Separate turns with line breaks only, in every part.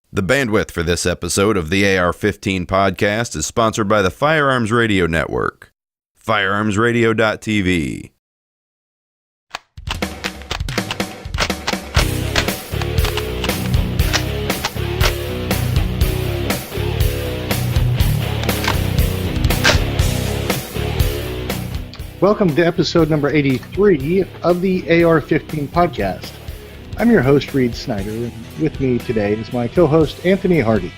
The bandwidth for this episode of the AR-15 podcast is sponsored by the Firearms Radio Network. Firearmsradio.tv.
Welcome to episode number 83 of the AR-15 podcast. I'm your host, Reed Snyder, and with me today is my co-host, Anthony Hardy.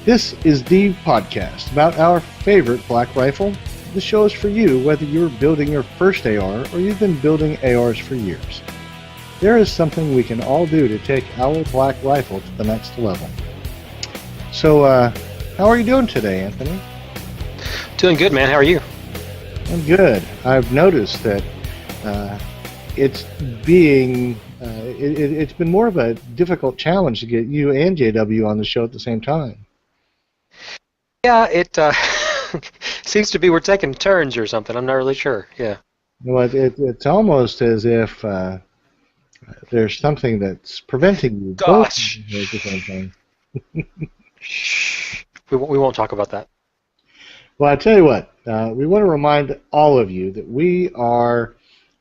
This is the podcast about our favorite black rifle. The show is for you, whether you're building your first AR or you've been building ARs for years. There is something we can all do to take our black rifle to the next level. So, how are you doing today, Anthony?
Doing good, man. How are you?
I'm good. I've noticed that it's been more of a difficult challenge to get you and JW on the show at the same time.
Yeah, it seems to be we're taking turns or something. I'm not really sure. Yeah.
Well, it's almost as if there's something that's preventing you.
Gosh.
Both at the same time.
Shh. We won't talk about that.
Well, I tell you what, we want to remind all of you that we are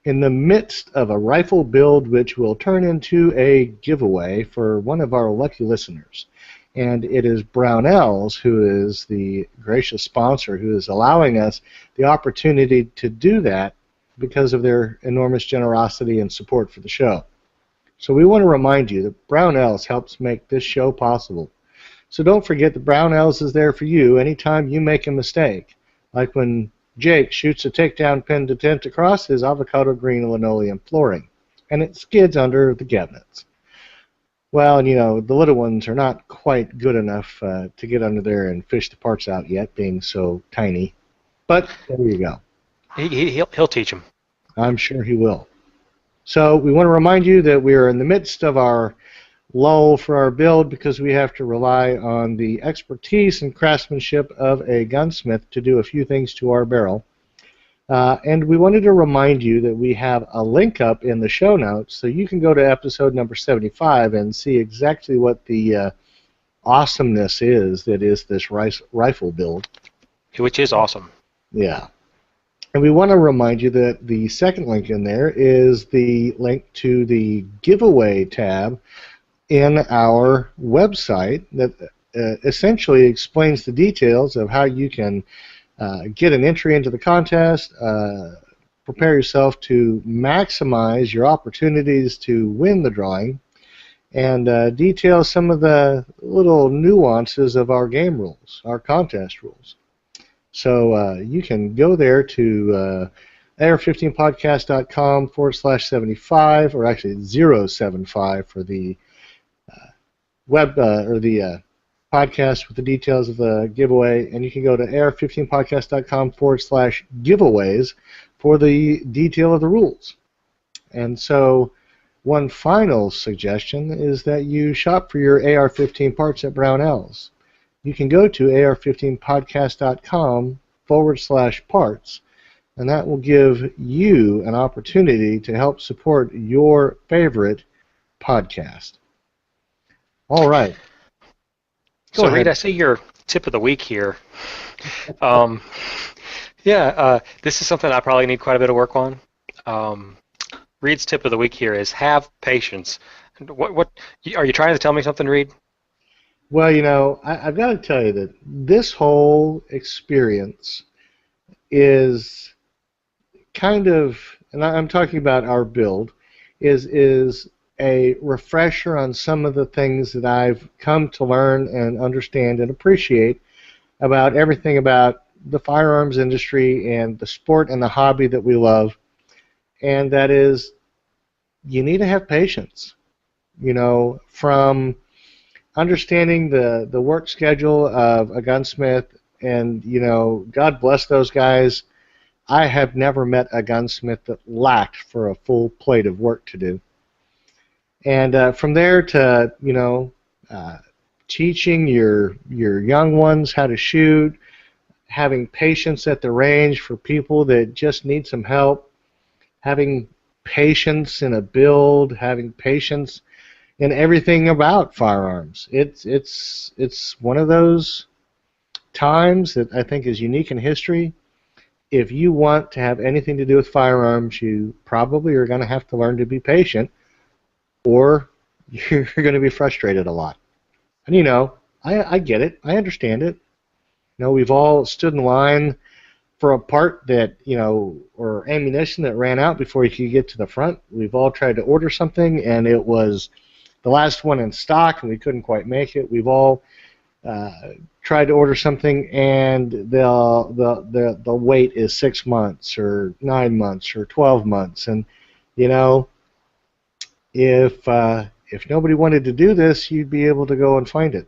in the midst of a rifle build which will turn into a giveaway for one of our lucky listeners. And it is Brownells who is the gracious sponsor who is allowing us the opportunity to do that because of their enormous generosity and support for the show. So we want to remind you that Brownells helps make this show possible. So don't forget that Brownells is there for you anytime you make a mistake, like when Jake shoots a takedown pin tent across his avocado green linoleum flooring, and it skids under the cabinets. Well, and you know, the little ones are not quite good enough to get under there and fish the parts out yet, being so tiny. But there you go.
He'll teach him.
I'm sure he will. So we want to remind you that we are in the midst of our lull for our build because we have to rely on the expertise and craftsmanship of a gunsmith to do a few things to our barrel. And we wanted to remind you that we have a link up in the show notes so you can go to episode number 75 and see exactly what the awesomeness is that is this rifle build.
Which is awesome.
Yeah. And we want to remind you that the second link in there is the link to the giveaway tab in our website that essentially explains the details of how you can get an entry into the contest, prepare yourself to maximize your opportunities to win the drawing, and detail some of the little nuances of our game rules, our contest rules. So you can go there to AR-15podcast.com/75, or actually 075 for the web or the podcast with the details of the giveaway, and you can go to ar15podcast.com/giveaways for the detail of the rules. And so one final suggestion is that you shop for your AR-15 parts at Brownells. You can go to ar15podcast.com/parts, and that will give you an opportunity to help support your favorite podcast. All right.
So, Reed, I see your tip of the week here. This is something I probably need quite a bit of work on. Reed's tip of the week here is have patience. What are you trying to tell me something, Reed?
Well, you know, I've got to tell you that this whole experience is kind of, and I'm talking about our build, is a refresher on some of the things that I've come to learn and understand and appreciate about everything about the firearms industry and the sport and the hobby that we love. And that is, you need to have patience. You know, from understanding the work schedule of a gunsmith, and, you know, God bless those guys. I have never met a gunsmith that lacked for a full plate of work to do. And from there to, you know, teaching your young ones how to shoot, having patience at the range for people that just need some help, having patience in a build, having patience and everything about firearms. It's one of those times that I think is unique in history. If you want to have anything to do with firearms, you probably are going to have to learn to be patient, or you're going to be frustrated a lot. And I get it. I understand it. We've all stood in line for a part that, or ammunition that ran out before you could get to the front. We've all tried to order something, and it was the last one in stock, and we couldn't quite make it. We've all tried to order something, and the wait is 6 months or 9 months or 12 months. And if nobody wanted to do this, you'd be able to go and find it.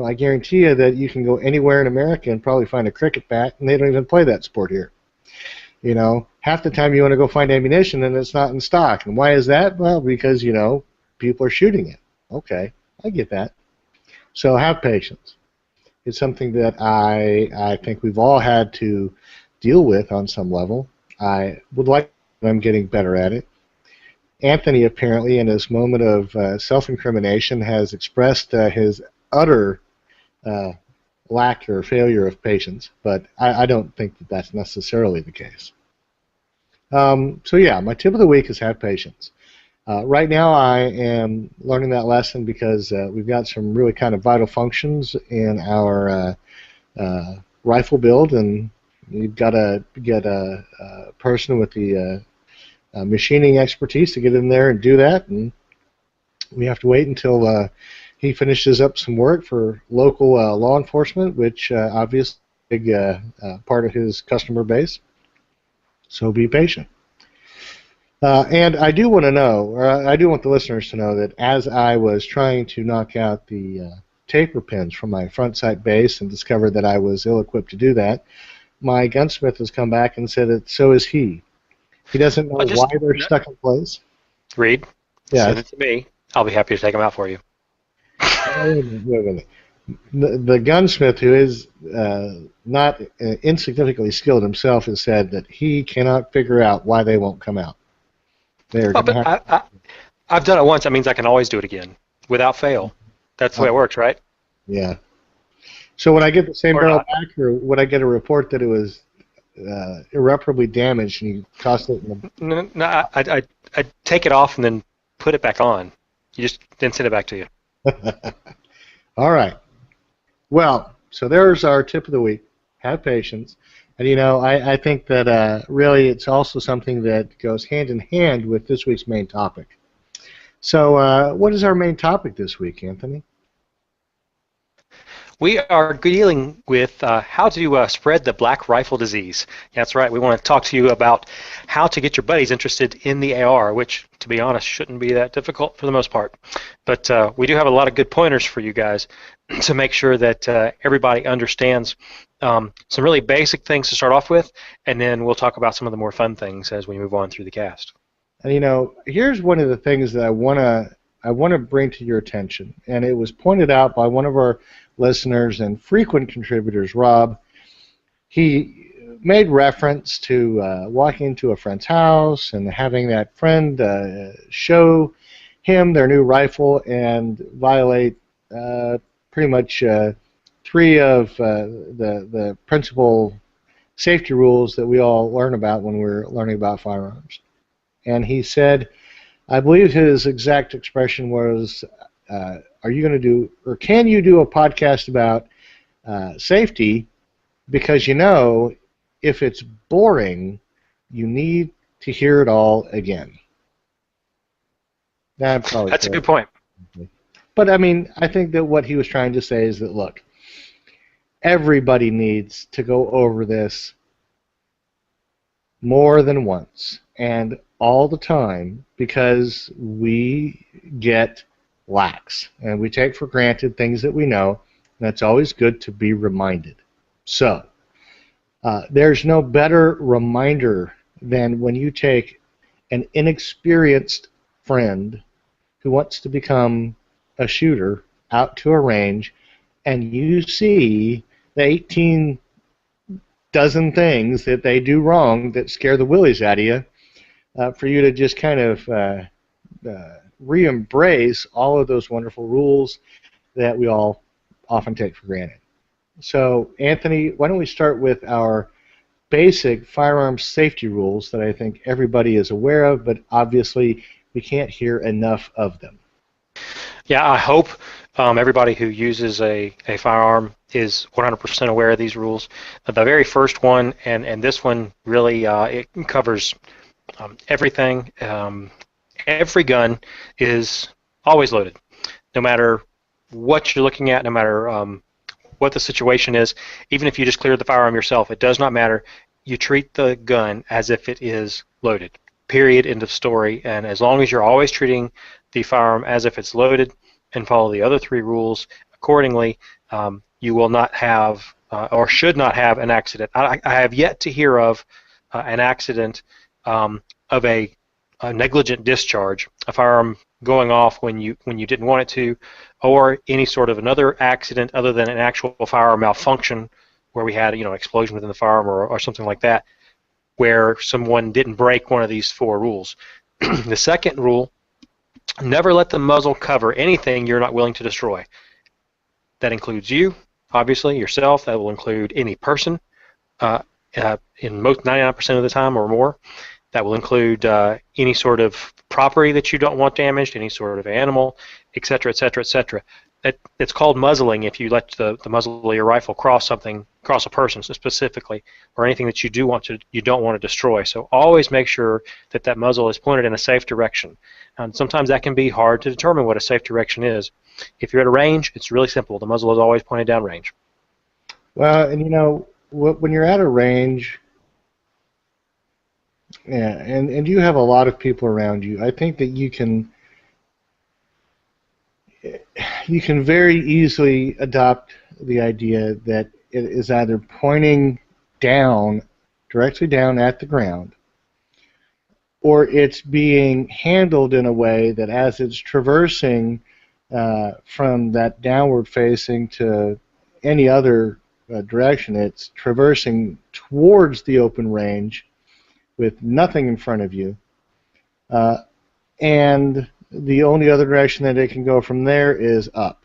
I guarantee you that you can go anywhere in America and probably find a cricket bat, and they don't even play that sport here. Half the time you want to go find ammunition and it's not in stock. And why is that? Well, because, people are shooting it. Okay, I get that. So have patience. It's something that I think we've all had to deal with on some level. I would like to, I'm getting better at it. Anthony, apparently, in his moment of self-incrimination, has expressed his utter lack or failure of patience, but I don't think that that's necessarily the case. So yeah, my tip of the week is have patience. Right now I am learning that lesson because we've got some really kind of vital functions in our rifle build, and you've got to get a person with the machining expertise to get in there and do that, and we have to wait until he finishes up some work for local law enforcement, which obviously is a big part of his customer base. So be patient. And I do want to know, or I do want the listeners to know, that as I was trying to knock out the taper pins from my front sight base and discovered that I was ill-equipped to do that, my gunsmith has come back and said that so is he. He doesn't know why they're stuck in place.
Reed, send it to me. I'll be happy to take them out for you.
Wait a minute. The gunsmith, who is not insignificantly skilled himself, has said that he cannot figure out why they won't come out.
I've done it once. That means I can always do it again without fail. That's the way it works, right?
Yeah. So would I get the same barrel back, or would I get a report that it was irreparably damaged and you tossed it in the...
No, I take it off and then put it back on. You just then send it back to you.
All right. Well, so there's our tip of the week. Have patience. And, I think that really it's also something that goes hand in hand with this week's main topic. So what is our main topic this week, Anthony?
We are dealing with how to spread the black rifle disease. That's right. We want to talk to you about how to get your buddies interested in the AR, which, to be honest, shouldn't be that difficult for the most part. But we do have a lot of good pointers for you guys to make sure that everybody understands some really basic things to start off with, and then we'll talk about some of the more fun things as we move on through the cast.
And here's one of the things that I want to bring to your attention, and it was pointed out by one of our listeners and frequent contributors, Rob. He made reference to walking into a friend's house and having that friend show him their new rifle and violate pretty much 3 of the principal safety rules that we all learn about when we're learning about firearms. And he said, I believe his exact expression was, are you going to do, or can you do a podcast about safety? Because if it's boring, you need to hear it all again. That's
a good point.
But I think that what he was trying to say is that, look, everybody needs to go over this more than once and all the time, because we get lax and we take for granted things that we know, and it's always good to be reminded. So there's no better reminder than when you take an inexperienced friend who wants to become a shooter out to a range, and you see the 18 dozen things that they do wrong that scare the willies out of you, for you to just kind of re-embrace all of those wonderful rules that we all often take for granted. So, Anthony, why don't we start with our basic firearms safety rules that I think everybody is aware of, but obviously we can't hear enough of them.
Yeah, I hope everybody who uses a firearm is 100% aware of these rules. The very first one, and this one really it covers everything. Every gun is always loaded, no matter what you're looking at, no matter what the situation is. Even if you just cleared the firearm yourself, it does not matter. You treat the gun as if it is loaded. Period. End of story. And as long as you're always treating the firearm as if it's loaded and follow the other three rules accordingly, you will not have or should not have an accident. I have yet to hear of an accident of a negligent discharge, a firearm going off when you didn't want it to, or any sort of another accident other than an actual firearm malfunction where we had an explosion within the firearm or something like that, where someone didn't break one of these four rules. The second rule: never let the muzzle cover anything you're not willing to destroy. That includes you, obviously, yourself. That will include any person, in most 99% of the time or more. That will include any sort of property that you don't want damaged, any sort of animal, etc., etc., etc. It's called muzzling if you let the muzzle of your rifle cross a person specifically, or anything that you don't want to destroy. So always make sure that muzzle is pointed in a safe direction. And sometimes that can be hard to determine what a safe direction is. If you're at a range, it's really simple. The muzzle is always pointed down range.
Well, and when you're at a range, yeah, and you have a lot of people around you, I think that you can very easily adopt the idea that it is either pointing directly down at the ground, or it's being handled in a way that as it's traversing from that downward facing to any other direction, it's traversing towards the open range with nothing in front of you, and the only other direction that it can go from there is up.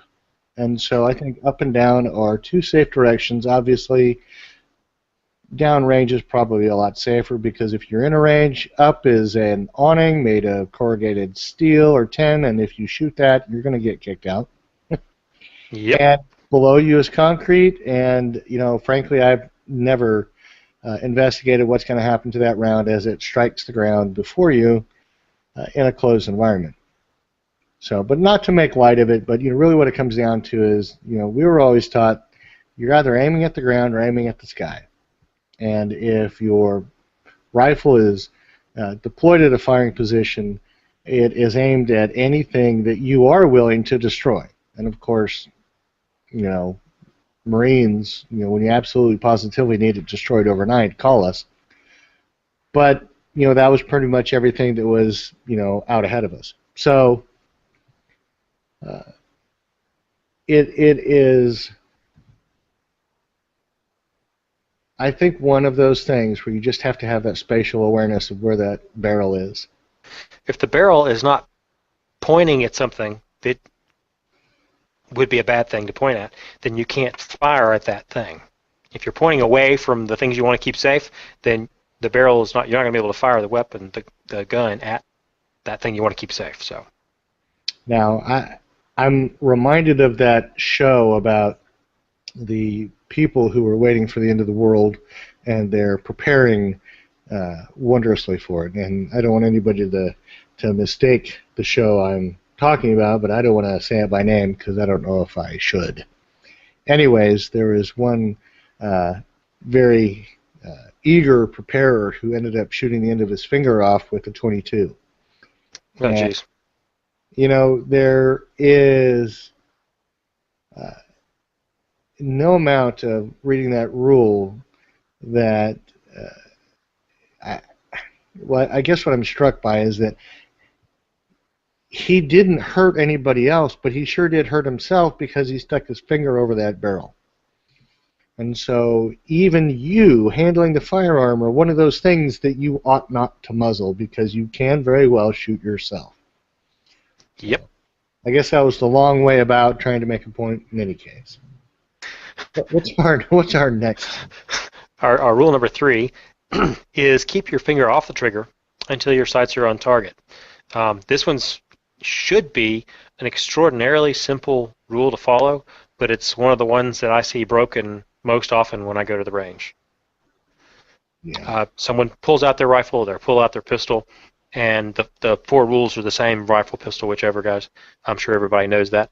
And so I think up and down are two safe directions. Obviously, down range is probably a lot safer, because if you're in a range, up is an awning made of corrugated steel or tin, and if you shoot that, you're going to get kicked out.
Yep.
And below you is concrete, and frankly, I've never investigated what's going to happen to that round as it strikes the ground before you in a closed environment. So, but not to make light of it, but really what it comes down to is, we were always taught you're either aiming at the ground or aiming at the sky. And if your rifle is deployed at a firing position, it is aimed at anything that you are willing to destroy. And of course, Marines, when you absolutely positively need it destroyed overnight, call us. But, that was pretty much everything that was, out ahead of us. So, it is, I think, one of those things where you just have to have that spatial awareness of where that barrel is.
If the barrel is not pointing at something that would be a bad thing to point at, then you can't fire at that thing. If you're pointing away from the things you want to keep safe, then the barrel is not. You're not going to be able to fire the weapon, the gun, at that thing you want to keep safe. So.
Now, I'm reminded of that show about the people who are waiting for the end of the world, and they're preparing wondrously for it. And I don't want anybody to mistake the show I'm talking about, but I don't want to say it by name because I don't know if I should. Anyways, there was one very eager preparer who ended up shooting the end of his finger off with a .22.
Oh, jeez.
There is no amount of reading that rule that I guess what I'm struck by is that he didn't hurt anybody else, but he sure did hurt himself because he stuck his finger over that barrel. And so even you handling the firearm are one of those things that you ought not to muzzle, because you can very well shoot yourself.
Yep.
I guess that was the long way about trying to make a point in any case. What's our next?
Our rule number 3 is keep your finger off the trigger until your sights are on target. This one's should be an extraordinarily simple rule to follow, but it's one of the ones that I see broken most often when I go to the range.
Yeah.
Someone pulls out their rifle, they pull out their pistol, and the 4 rules are the same: rifle, pistol, whichever, guys. I'm sure everybody knows that.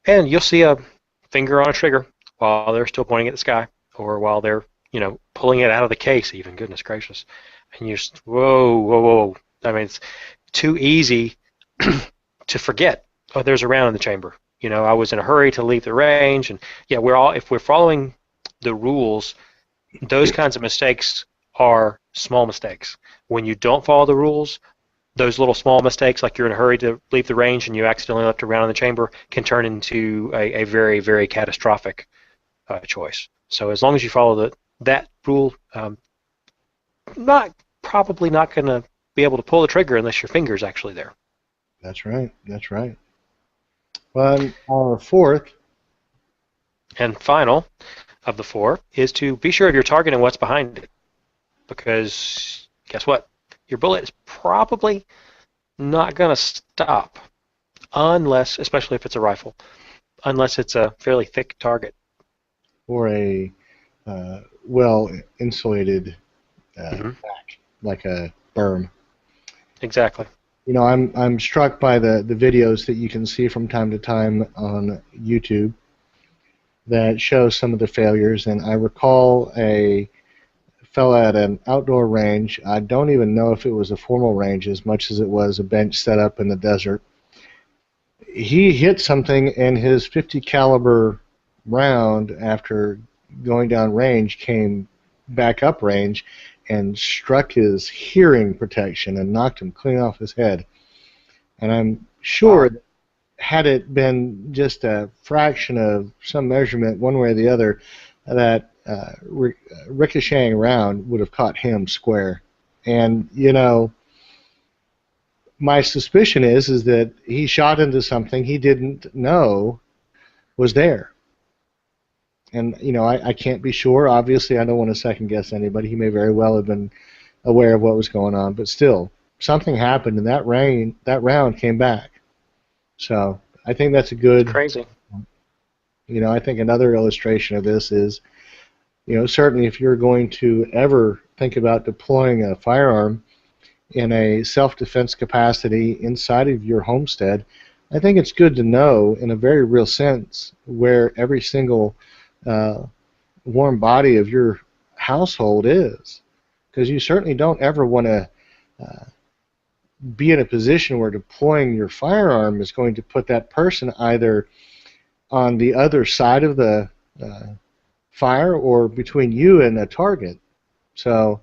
And you'll see a finger on a trigger while they're still pointing at the sky, or while they're, pulling it out of the case even. Goodness gracious. And you're just, whoa, whoa, whoa. I mean, it's too easy to forget, oh, there's a round in the chamber. I was in a hurry to leave the range, and yeah, if we're following the rules, those kinds of mistakes are small mistakes. When you don't follow the rules, those little small mistakes, like you're in a hurry to leave the range and you accidentally left a round in the chamber, can turn into a very, very catastrophic choice. So as long as you follow that rule, probably not going to be able to pull the trigger unless your finger's actually there.
That's right. That's right. Well, our fourth
and final of the 4 is to be sure of your target and what's behind it, because guess what? Your bullet is probably not going to stop unless, especially if it's a rifle, unless it's a fairly thick target.
Or a well-insulated back, like a berm.
Exactly.
I'm struck by the videos that you can see from time to time on YouTube that show some of the failures, and I recall a fella at an outdoor range. I don't even know if it was a formal range as much as it was a bench set up in the desert. He hit something, and his 50 caliber round, after going down range, came back up range and struck his hearing protection and knocked him clean off his head. And I'm sure that had it been just a fraction of some measurement one way or the other, that ricocheting round would have caught him square. And my suspicion is that he shot into something he didn't know was there. And I can't be sure. Obviously, I don't want to second guess anybody. He may very well have been aware of what was going on, but still, something happened, and that round came back. So I think that's a good.
It's crazy.
I think another illustration of this is, certainly if you're going to ever think about deploying a firearm in a self-defense capacity inside of your homestead, I think it's good to know, in a very real sense, where every single warm body of your household is, because you certainly don't ever want to be in a position where deploying your firearm is going to put that person either on the other side of the fire or between you and a target. So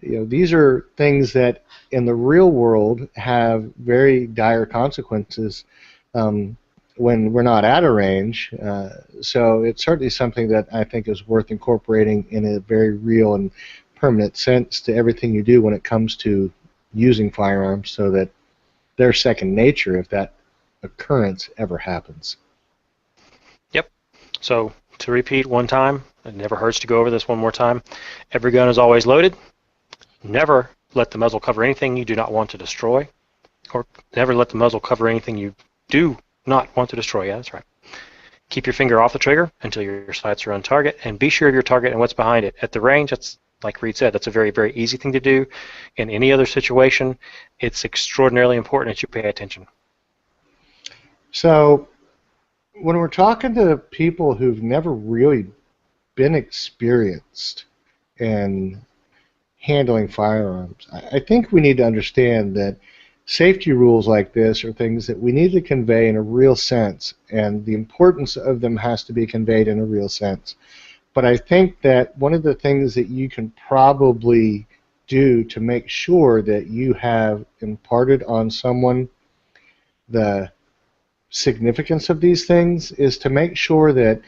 these are things that in the real world have very dire consequences when we're not at a range. So it's certainly something that I think is worth incorporating in a very real and permanent sense to everything you do when it comes to using firearms, so that they're second nature if that occurrence ever happens.
Yep. So to repeat one time, it never hurts to go over this one more time. Every gun is always loaded. Never let the muzzle cover anything you do not want to destroy, or never let the muzzle cover anything you do not want to destroy. Yeah, that's right. Keep your finger off the trigger until your sights are on target, and be sure of your target and what's behind it. At the range, that's, like Reed said, that's a very, very easy thing to do. In any other situation, it's extraordinarily important that you pay attention.
So when we're talking to people who've never really been experienced in handling firearms, I think we need to understand that safety rules like this are things that we need to convey in a real sense, and the importance of them has to be conveyed in a real sense. But I think that one of the things that you can probably do to make sure that you have imparted on someone the significance of these things is to make sure that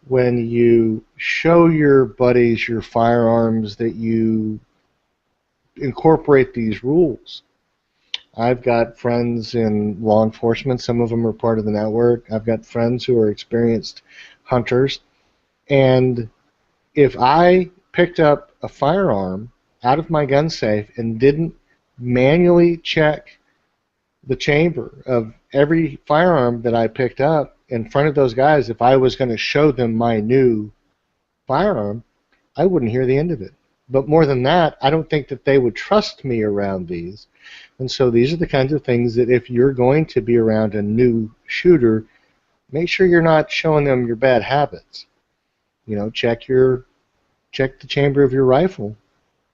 when you show your buddies your firearms, that you incorporate these rules. I've got friends in law enforcement. Some of them are part of the network. I've got friends who are experienced hunters. And if I picked up a firearm out of my gun safe and didn't manually check the chamber of every firearm that I picked up in front of those guys, if I was going to show them my new firearm, I wouldn't hear the end of it. But more than that, I don't think that they would trust me around these. And so these are the kinds of things that if you're going to be around a new shooter, make sure you're not showing them your bad habits. You know, check the chamber of your rifle.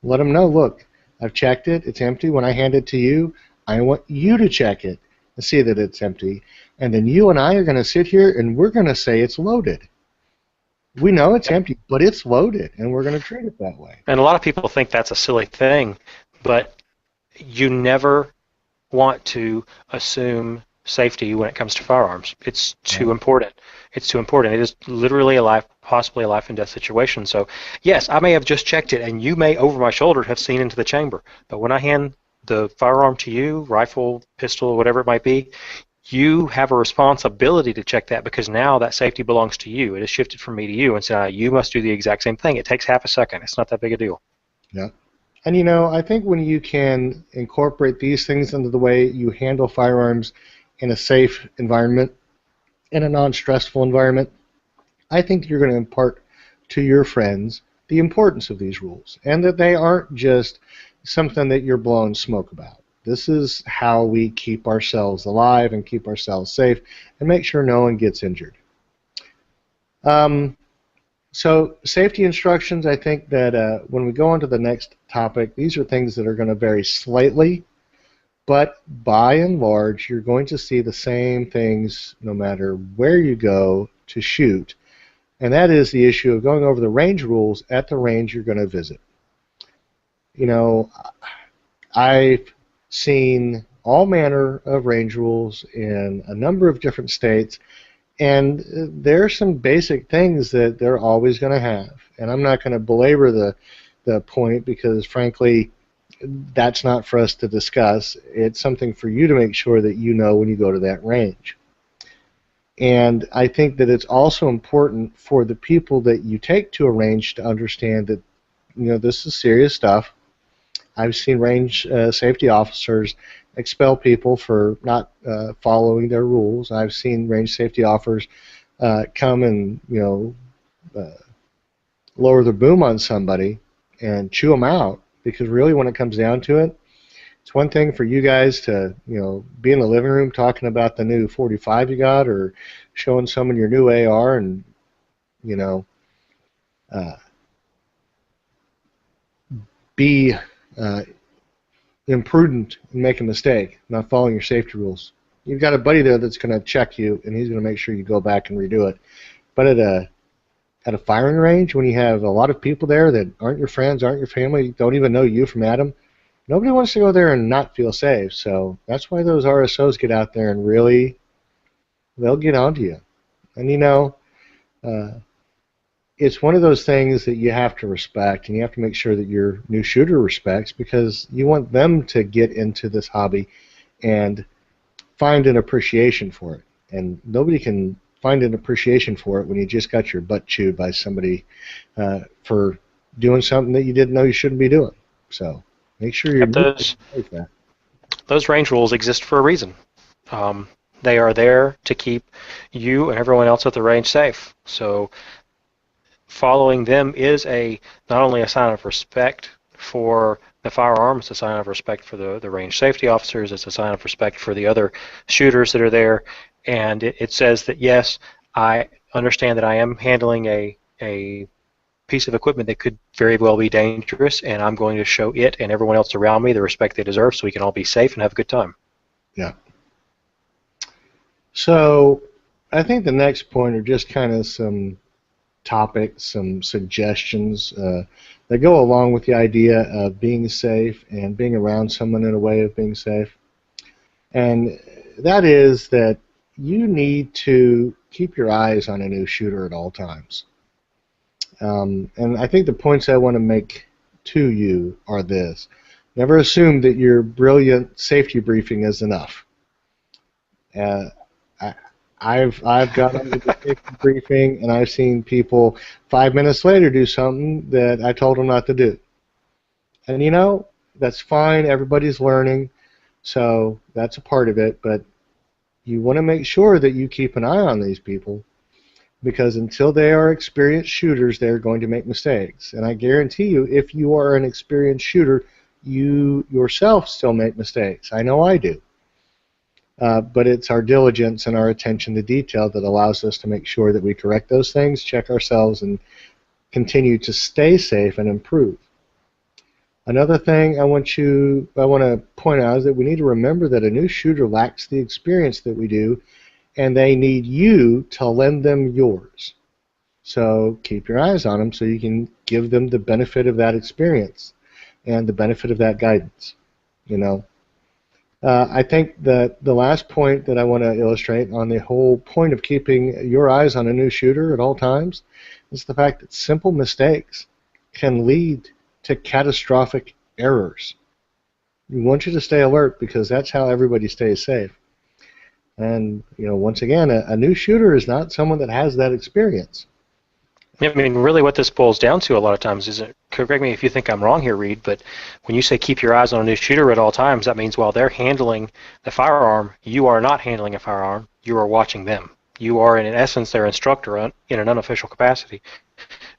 Let them know, look, I've checked it, it's empty. When I hand it to you, I want you to check it and see that it's empty. And then you and I are going to sit here and we're going to say it's loaded. We know it's empty, but it's loaded, and we're going to treat it that way.
And a lot of people think that's a silly thing, but you never want to assume safety when it comes to firearms. It's too important. It's too important. It is literally possibly a life and death situation. So, yes, I may have just checked it, and you may, over my shoulder, have seen into the chamber. But when I hand the firearm to you, rifle, pistol, whatever it might be, you have a responsibility to check that, because now that safety belongs to you. It has shifted from me to you, and so you must do the exact same thing. It takes half a second. It's not that big a deal.
Yeah. And, you know, I think when you can incorporate these things into the way you handle firearms in a safe environment, in a non-stressful environment, I think you're going to impart to your friends the importance of these rules, and that they aren't just something that you're blowing smoke about. This is how we keep ourselves alive and keep ourselves safe and make sure no one gets injured. So safety instructions, I think that when we go on to the next topic, these are things that are going to vary slightly, but by and large, you're going to see the same things no matter where you go to shoot, and that is the issue of going over the range rules at the range you're going to visit. You know, I've seen all manner of range rules in a number of different states, and there are some basic things that they're always going to have. And I'm not going to belabor the point, because frankly that's not for us to discuss. It's something for you to make sure that you know when you go to that range. And I think that it's also important for the people that you take to a range to understand that, you know, this is serious stuff. I've seen range safety officers expel people for not following their rules. I've seen range safety officers come and, you know, lower their boom on somebody and chew them out, because really when it comes down to it, it's one thing for you guys to, you know, be in the living room talking about the new 45 you got, or showing someone your new AR, and, you know, be imprudent and make a mistake, not following your safety rules. You've got a buddy there that's going to check you, and he's going to make sure you go back and redo it. But at a firing range, when you have a lot of people there that aren't your friends, aren't your family, don't even know you from Adam, nobody wants to go there and not feel safe. So that's why those RSOs get out there and really, they'll get onto you. And, you know, it's one of those things that you have to respect, and you have to make sure that your new shooter respects, because you want them to get into this hobby and find an appreciation for it. And nobody can find an appreciation for it when you just got your butt chewed by somebody for doing something that you didn't know you shouldn't be doing. So make sure you're like that.
Those range rules exist for a reason. They are there to keep you and everyone else at the range safe. So following them is not only a sign of respect for the firearm, it's a sign of respect for the range safety officers, it's a sign of respect for the other shooters that are there, and it says that, yes, I understand that I am handling a piece of equipment that could very well be dangerous, and I'm going to show it and everyone else around me the respect they deserve so we can all be safe and have a good time.
Yeah. So I think the next point are just kind of some topics, some suggestions that go along with the idea of being safe and being around someone in a way of being safe. And that is that you need to keep your eyes on a new shooter at all times. And I think the points I want to make to you are this. Never assume that your brilliant safety briefing is enough. Uh, I, I've got under the safety briefing, and I've seen people 5 minutes later do something that I told them not to do. And that's fine. Everybody's learning, so that's a part of it. But you want to make sure that you keep an eye on these people, because until they are experienced shooters, they're going to make mistakes. And I guarantee you, if you are an experienced shooter, you yourself still make mistakes. I know I do. But it's our diligence and our attention to detail that allows us to make sure that we correct those things, check ourselves, and continue to stay safe and improve. Another thing I want to point out is that we need to remember that a new shooter lacks the experience that we do, and they need you to lend them yours. So keep your eyes on them so you can give them the benefit of that experience and the benefit of that guidance. I think that the last point that I want to illustrate on the whole point of keeping your eyes on a new shooter at all times is the fact that simple mistakes can lead to catastrophic errors. We want you to stay alert because that's how everybody stays safe. And, once again, a new shooter is not someone that has that experience.
I mean, really what this boils down to a lot of times is, correct me if you think I'm wrong here, Reed, but when you say keep your eyes on a new shooter at all times, that means while they're handling the firearm, you are not handling a firearm, you are watching them. You are, in essence, their instructor in an unofficial capacity,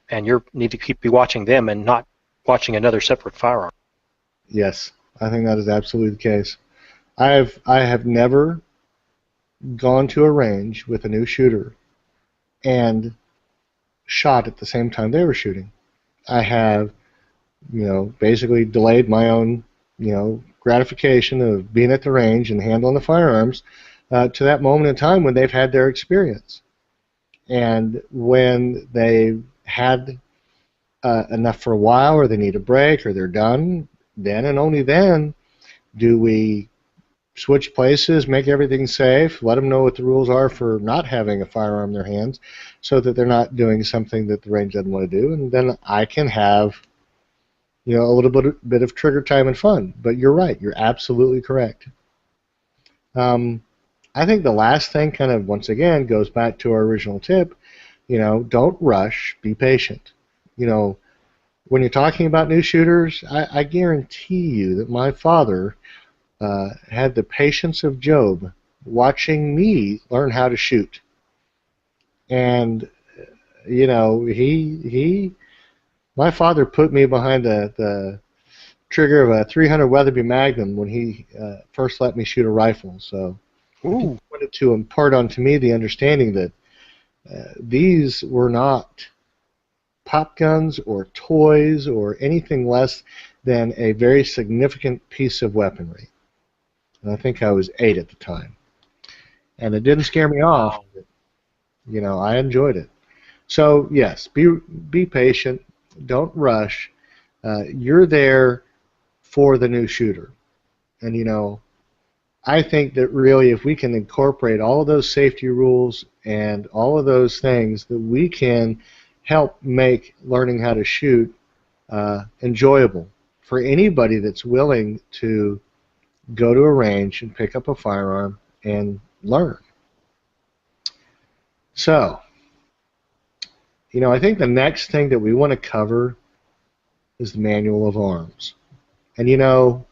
and you need to be watching them and not watching another separate firearm.
Yes, I think that is absolutely the case. I have never gone to a range with a new shooter and shot at the same time they were shooting. I have, basically delayed my own, gratification of being at the range and handling the firearms to that moment in time when they've had their experience. And when they had enough for a while, or they need a break, or they're done, then and only then do we switch places, make everything safe, let them know what the rules are for not having a firearm in their hands so that they're not doing something that the range doesn't want to do, and then I can have a little bit of trigger time and fun. But you're right, you're absolutely correct. I think the last thing kind of once again goes back to our original tip, don't rush, be patient. When you're talking about new shooters, I guarantee you that my father had the patience of Job watching me learn how to shoot. And, my father put me behind the trigger of a 300 Weatherby Magnum when he first let me shoot a rifle. So he wanted to impart onto me the understanding that these were not pop guns or toys or anything less than a very significant piece of weaponry. And I think I was 8 at the time. And it didn't scare me off. But, I enjoyed it. So, yes, be patient. Don't rush. You're there for the new shooter. And, I think that really if we can incorporate all of those safety rules and all of those things, that we can help make learning how to shoot enjoyable for anybody that's willing to go to a range and pick up a firearm and learn. So, I think the next thing that we want to cover is the manual of arms. And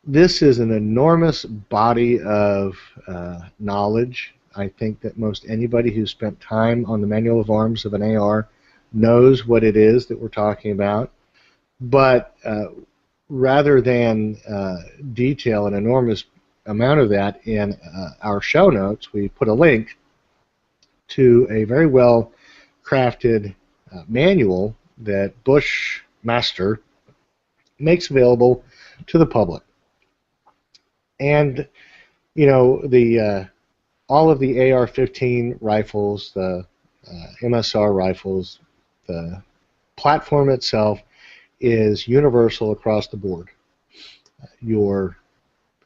this is an enormous body of knowledge. I think that most anybody who's spent time on the manual of arms of an AR knows what it is that we're talking about. But rather than detail an enormous amount of that in our show notes, we put a link to a very well crafted manual that Bushmaster makes available to the public. And all of the AR-15 rifles, the MSR rifles, the platform itself is universal across the board. Your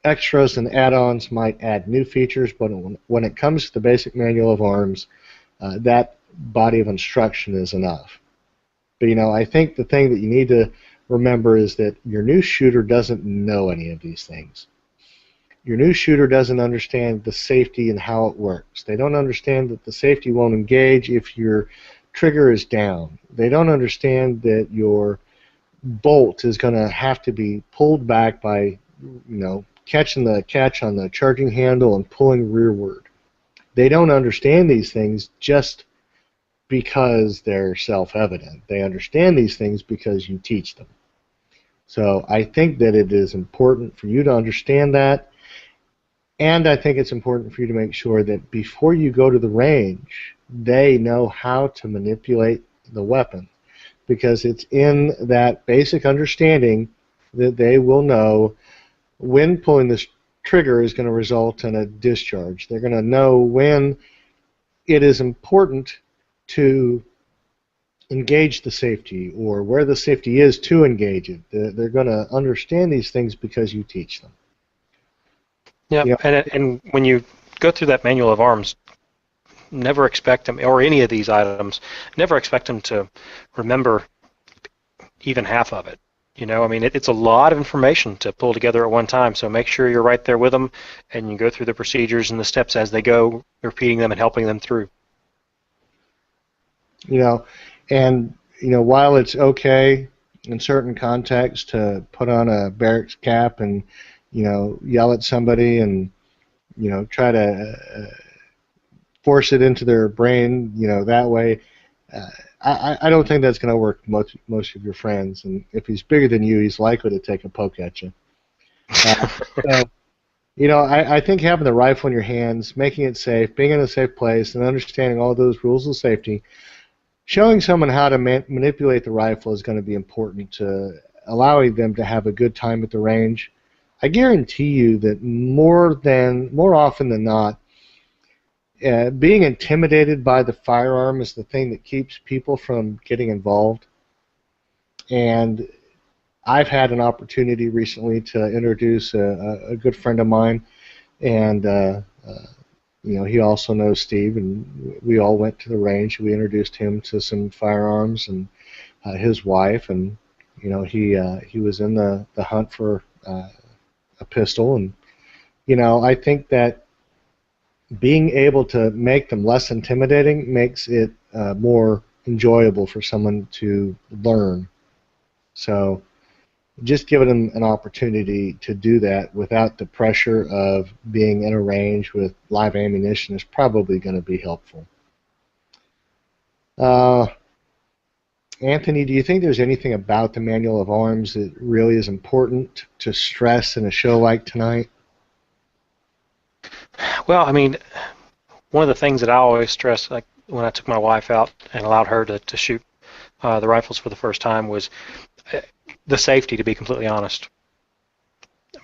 extras and add-ons might add new features, but when it comes to the basic manual of arms, that body of instruction is enough. But I think the thing that you need to remember is that your new shooter doesn't know any of these things. Your new shooter doesn't understand the safety and how it works. They don't understand that the safety won't engage if your trigger is down. They don't understand that your bolt is going to have to be pulled back by, catching the catch on the charging handle and pulling rearward. They don't understand these things just because they're self-evident. They understand these things because you teach them. So I think that it is important for you to understand that, and I think it's important for you to make sure that before you go to the range, they know how to manipulate the weapon, because it's in that basic understanding that they will know when pulling this trigger is going to result in a discharge. They're going to know when it is important to engage the safety, or where the safety is to engage it. They're going to understand these things because you teach them.
Yeah,
Yep.
and when you go through that manual of arms, never expect them, or any of these items, never expect them to remember even half of it. It's a lot of information to pull together at one time, so make sure you're right there with them, and you go through the procedures and the steps as they go, repeating them and helping them through.
While it's okay in certain contexts to put on a barracks cap and, yell at somebody and, try to force it into their brain, that way, I don't think that's going to work with most of your friends. And if he's bigger than you, he's likely to take a poke at you. I think having the rifle in your hands, making it safe, being in a safe place, and understanding all those rules of safety, showing someone how to manipulate the rifle is going to be important to allowing them to have a good time at the range. I guarantee you that more often than not, being intimidated by the firearm is the thing that keeps people from getting involved. And I've had an opportunity recently to introduce a good friend of mine, and he also knows Steve, and we all went to the range. We introduced him to some firearms and his wife, and he was in the hunt for a pistol, and I think that being able to make them less intimidating makes it more enjoyable for someone to learn. So just giving them an opportunity to do that without the pressure of being in a range with live ammunition is probably going to be helpful. Anthony, do you think there's anything about the Manual of Arms that really is important to stress in a show like tonight?
Well, one of the things that I always stress, like when I took my wife out and allowed her to shoot the rifles for the first time, was the safety, to be completely honest.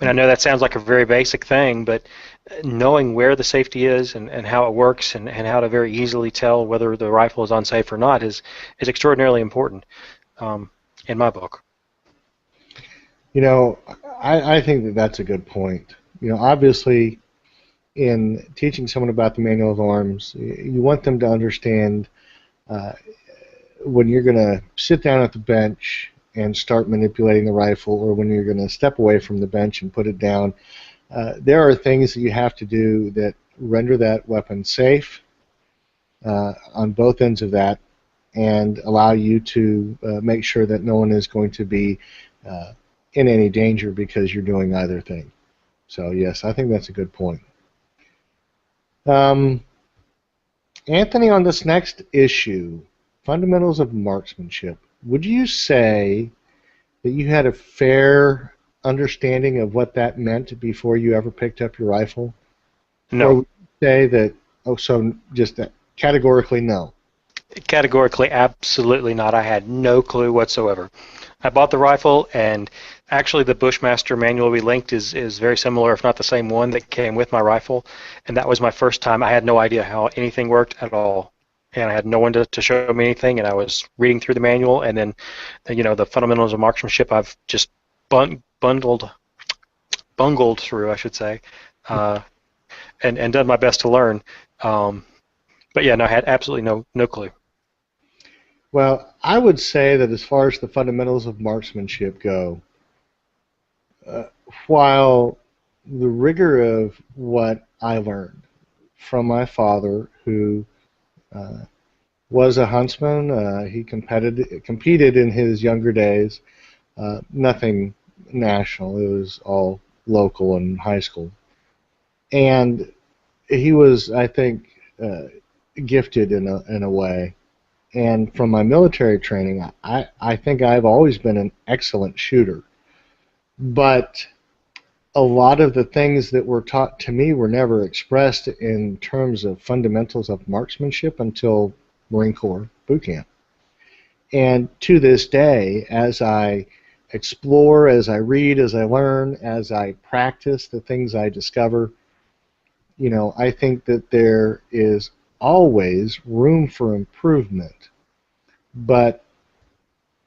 I know that sounds like a very basic thing, but knowing where the safety is and how it works and how to very easily tell whether the rifle is unsafe or not is extraordinarily important in my book.
I think that's a good point. Obviously, in teaching someone about the Manual of Arms, you want them to understand when you're going to sit down at the bench and start manipulating the rifle, or when you're going to step away from the bench and put it down, there are things that you have to do that render that weapon safe on both ends of that, and allow you to make sure that no one is going to be in any danger because you're doing either thing. So yes, I think that's a good point. Anthony, on this next issue, Fundamentals of Marksmanship, would you say that you had a fair understanding of what that meant before you ever picked up your rifle?
No.
Or would you say that, just categorically no?
Categorically, absolutely not. I had no clue whatsoever. I bought the rifle, and actually the Bushmaster manual we linked is very similar, if not the same one that came with my rifle, and that was my first time. I had no idea how anything worked at all, and I had no one to show me anything, and I was reading through the manual, and then the Fundamentals of Marksmanship I've just bungled through, I should say, and done my best to learn. But yeah, no, I had absolutely no clue.
Well, I would say that as far as the fundamentals of marksmanship go, uh, while the rigor of what I learned from my father, who uh, was a huntsman, he competed in his younger days, nothing national, it was all local and high school. And he was, I think, gifted in a way. And from my military training, I think I've always been an excellent shooter. But a lot of the things that were taught to me were never expressed in terms of fundamentals of marksmanship until Marine Corps boot camp. And to this day, as I explore, as I read, as I learn, as I practice the things I discover, I think that there is always room for improvement. But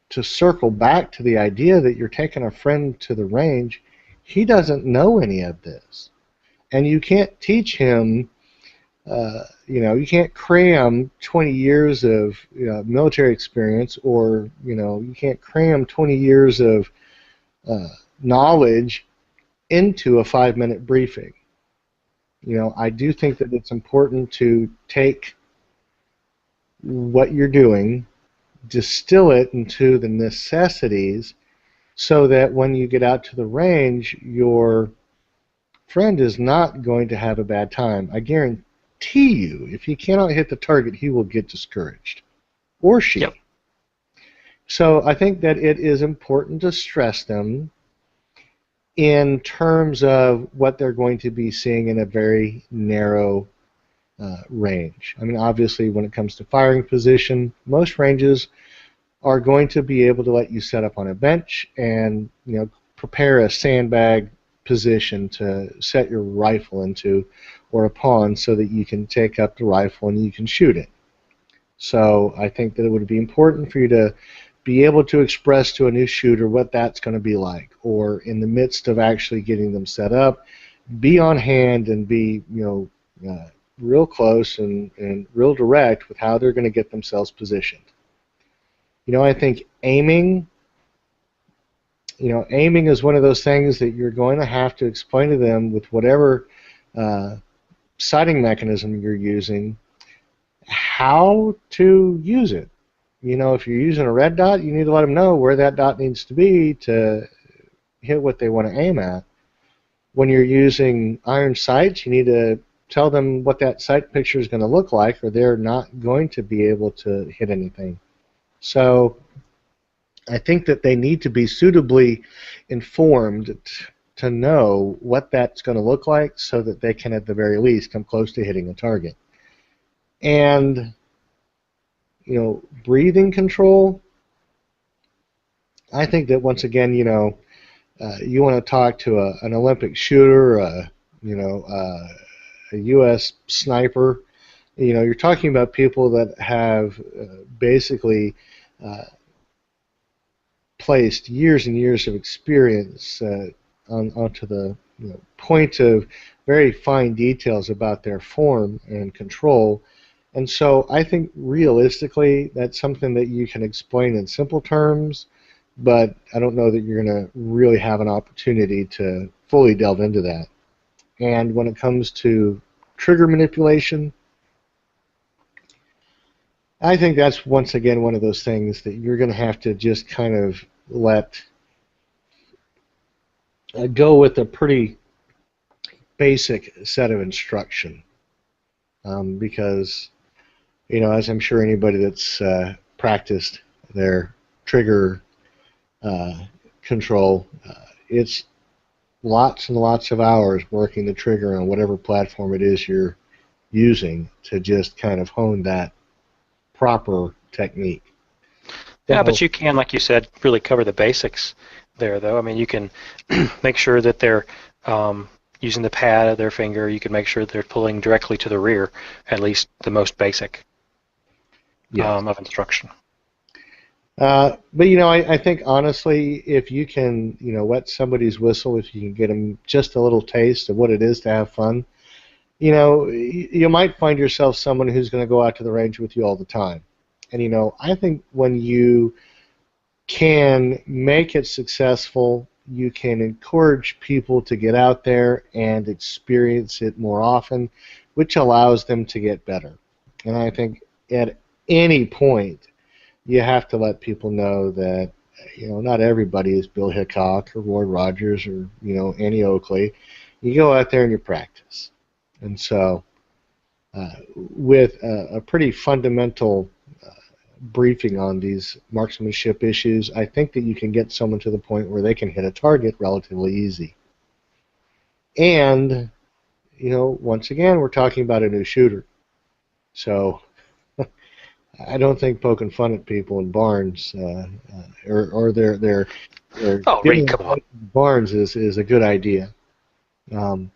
to circle back to the idea that you're taking a friend to the range, he doesn't know any of this. And you can't teach him, you can't cram 20 years of military experience, or, you can't cram 20 years of knowledge into a 5-minute briefing. I do think that it's important to take what you're doing, distill it into the necessities, so that when you get out to the range, your friend is not going to have a bad time. I guarantee you, if he cannot hit the target, he will get discouraged, or she.
Yep.
So I think that it is important to stress them in terms of what they're going to be seeing in a very narrow range. I mean, obviously, when it comes to firing position, most ranges are going to be able to let you set up on a bench and prepare a sandbag position to set your rifle into, or a pawn, so that you can take up the rifle and you can shoot it. So I think that it would be important for you to be able to express to a new shooter what that's going to be like, or in the midst of actually getting them set up, be on hand and be real close and real direct with how they're going to get themselves positioned. I think aiming is one of those things that you're going to have to explain to them with whatever sighting mechanism you're using, how to use it. If you're using a red dot, you need to let them know where that dot needs to be to hit what they want to aim at. When you're using iron sights, you need to tell them what that sight picture is going to look like, or they're not going to be able to hit anything. So I think that they need to be suitably informed to know what that's going to look like, so that they can, at the very least, come close to hitting a target. And breathing control, I think that once again, you want to talk to an Olympic shooter, a U.S. sniper. You're talking about people that have basically placed years and years of experience onto the point of very fine details about their form and control. And so I think realistically that's something that you can explain in simple terms, but I don't know that you're going to really have an opportunity to fully delve into that. And when it comes to trigger manipulation, I think that's once again one of those things that you're going to have to just kind of let go with a pretty basic set of instruction, because as I'm sure anybody that's practiced their trigger control, it's lots and lots of hours working the trigger on whatever platform it is you're using to just kind of hone that proper technique.
Yeah, but you can, like you said, really cover the basics there, though. I mean, you can make sure that they're using the pad of their finger. You can make sure they're pulling directly to the rear, at least the most basic of instruction.
But I think honestly, if you can, wet somebody's whistle, if you can get them just a little taste of what it is to have fun, you might find yourself someone who's going to go out to the range with you all the time. And, I think when you can make it successful, you can encourage people to get out there and experience it more often, which allows them to get better. And I think at any point, you have to let people know that, not everybody is Bill Hickok or Roy Rogers or, Annie Oakley. You go out there and you practice. And so with a pretty fundamental briefing on these marksmanship issues, I think that you can get someone to the point where they can hit a target relatively easy. And, once again, we're talking about a new shooter. So I don't think poking fun at people in barns or their
Oh, Reed, come on.
barns is a good idea.
It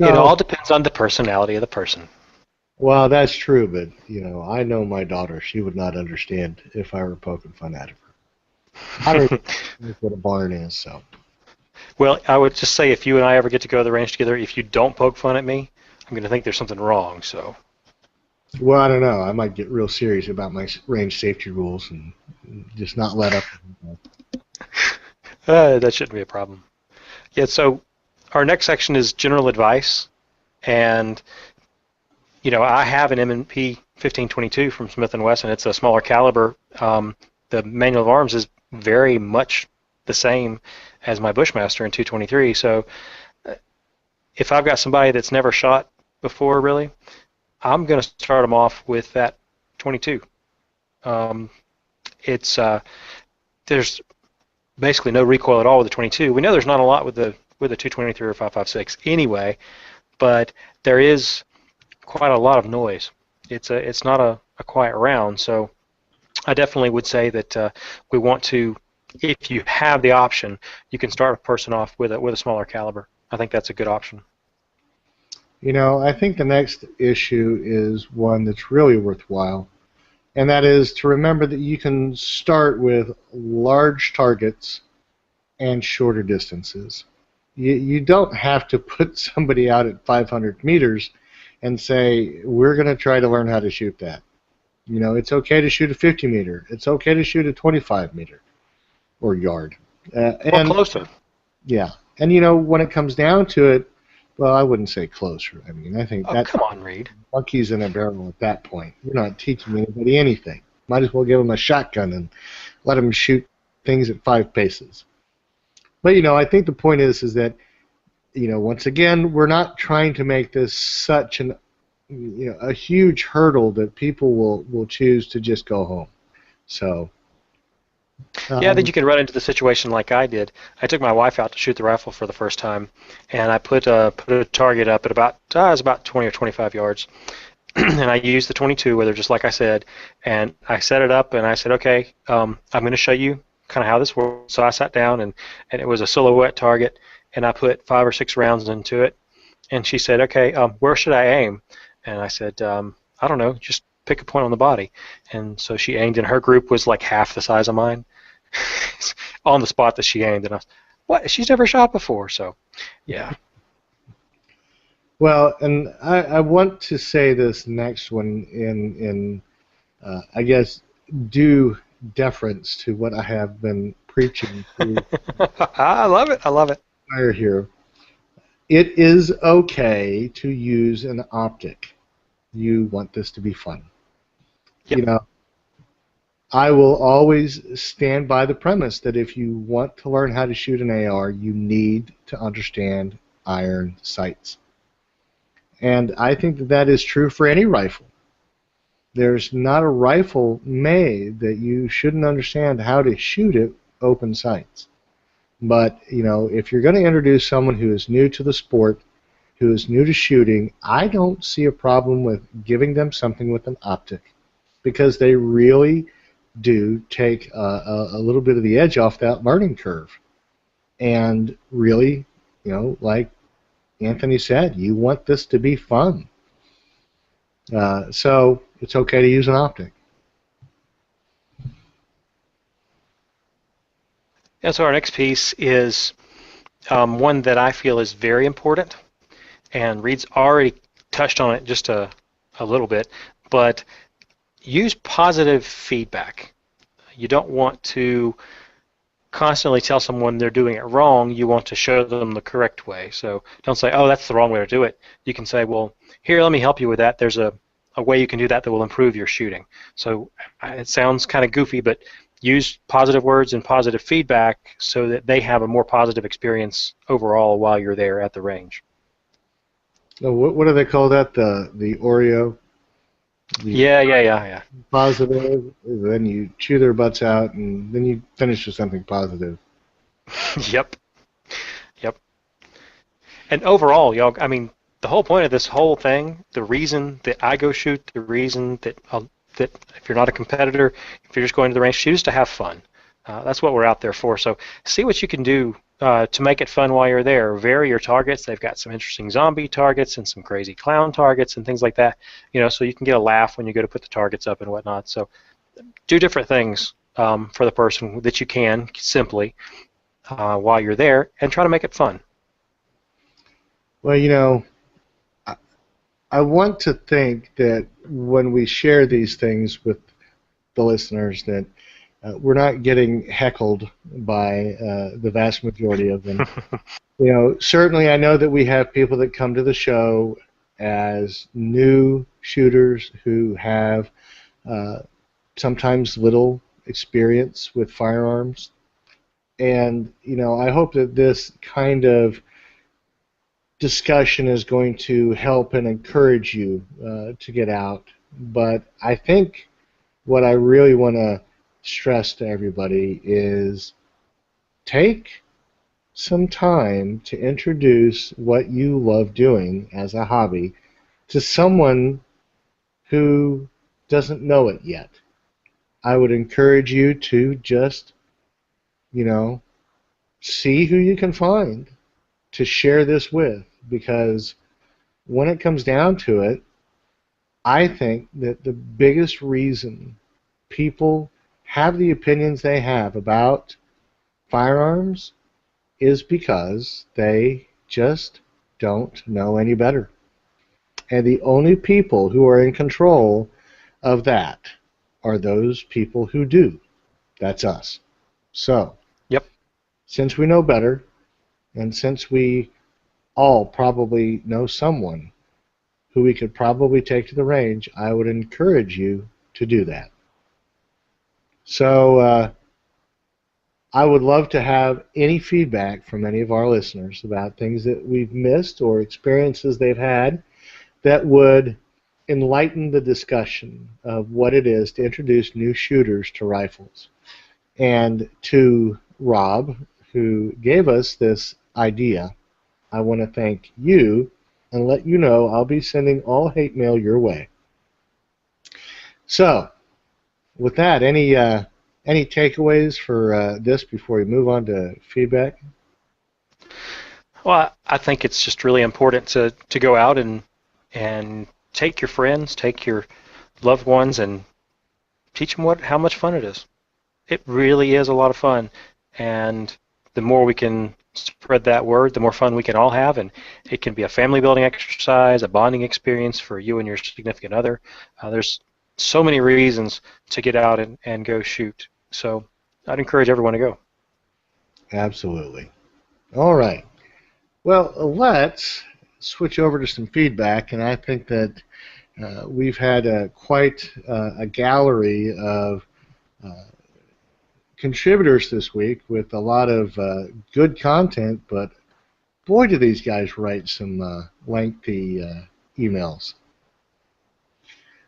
all depends on the personality of the person.
Well, that's true, but I know my daughter. She would not understand if I were poking fun at her. I don't know what a barn is, so.
Well, I would just say if you and I ever get to go to the range together, if you don't poke fun at me, I'm going to think there's something wrong. So.
Well, I don't know. I might get real serious about my range safety rules and just not let up.
That shouldn't be a problem. Yeah. So our next section is general advice, and I have an M&P 1522 from Smith & Wesson. It's a smaller caliber. The manual of arms is very much the same as my Bushmaster in 223. So if I've got somebody that's never shot before, really, I'm going to start them off with that 22. There's basically no recoil at all with the 22. We know there's not a lot with the 223 or 5.56 anyway, but there is quite a lot of noise. It's not a quiet round, so I definitely would say that we want to, if you have the option, you can start a person off with a smaller caliber. I think that's a good option.
I think the next issue is one that's really worthwhile, and that is to remember that you can start with large targets and shorter distances. You don't have to put somebody out at 500 meters and say, we're going to try to learn how to shoot that. It's okay to shoot a 50 meter. It's okay to shoot a 25 meter or yard.
Or closer.
Yeah. And, when it comes down to it, well, I wouldn't say closer. I mean, I think that.
Come on, Reed.
Monkeys in a barrel at that point. You're not teaching anybody anything. Might as well give them a shotgun and let them shoot things at 5 paces. But, I think the point is that, once again, we're not trying to make this such a huge hurdle that people will choose to just go home. So.
Yeah, then you can run into the situation like I did. I took my wife out to shoot the rifle for the first time, and I put a target up at about 20 or 25 yards, and I used the 22 with her, just like I said, and I set it up, and I said, okay, I'm going to show you kind of how this works. So I sat down, and it was a silhouette target, and I put 5 or 6 rounds into it, and she said, okay, where should I aim? And I said, I don't know, just pick a point on the body. And so she aimed, and her group was like half the size of mine on the spot that she aimed. And I was, what? She's never shot before. So, yeah.
Well, and I want to say this next one in I guess, due deference to what I have been preaching to
I love it.
Here. It is okay to use an optic. You want this to be fun.
Yep.
I will always stand by the premise that if you want to learn how to shoot an AR, you need to understand iron sights. And I think that is true for any rifle. There's not a rifle made that you shouldn't understand how to shoot it open sights. But, if you're going to introduce someone who is new to the sport, who is new to shooting, I don't see a problem with giving them something with an optic, because they really do take a little bit of the edge off that learning curve. And really, like Anthony said, you want this to be fun. So it's okay to use an optic.
And so our next piece is one that I feel is very important, and Reed's already touched on it just a little bit, but use positive feedback. You don't want to constantly tell someone they're doing it wrong. You want to show them the correct way. So don't say, oh, that's the wrong way to do it. You can say, well, here, let me help you with that. There's a way you can do that that will improve your shooting. So it sounds kind of goofy, but use positive words and positive feedback so that they have a more positive experience overall while you're there at the range.
So what do they call that? The Oreo?
Yeah.
Positive, then you chew their butts out, and then you finish with something positive.
Yep. And overall, y'all, I mean, the whole point of this whole thing, the reason that I go shoot, the reason that if you're not a competitor, if you're just going to the range, shoot is to have fun. That's what we're out there for. So see what you can do to make it fun while you're there. Vary your targets. They've got some interesting zombie targets and some crazy clown targets and things like that. So you can get a laugh when you go to put the targets up and whatnot. So do different things for the person that you can simply while you're there, and try to make it fun.
Well, I want to think that when we share these things with the listeners that we're not getting heckled by the vast majority of them. Certainly I know that we have people that come to the show as new shooters who have sometimes little experience with firearms. And, I hope that this kind of discussion is going to help and encourage you to get out. But I think what I really want to stress to everybody is take some time to introduce what you love doing as a hobby to someone who doesn't know it yet. I would encourage you to just, see who you can find to share this with, because when it comes down to it, I think that the biggest reason people have the opinions they have about firearms is because they just don't know any better. And the only people who are in control of that are those people who do. That's us. So,
Yep.
Since we know better, and since we all probably know someone who we could probably take to the range, I would encourage you to do that. So I would love to have any feedback from any of our listeners about things that we've missed or experiences they've had that would enlighten the discussion of what it is to introduce new shooters to rifles. And to Rob, who gave us this idea, I want to thank you and let you know I'll be sending all hate mail your way. So, with that, any takeaways for this before we move on to feedback?
Well, I think it's just really important to go out and take your friends, take your loved ones, and teach them how much fun it is. It really is a lot of fun, and the more we can spread that word, the more fun we can all have, and it can be a family building exercise, a bonding experience for you and your significant other. There's so many reasons to get out and go shoot. So I'd encourage everyone to go.
Absolutely. All right. Well, let's switch over to some feedback, and I think that we've had quite a gallery of contributors this week with a lot of good content, but boy, do these guys write some lengthy emails.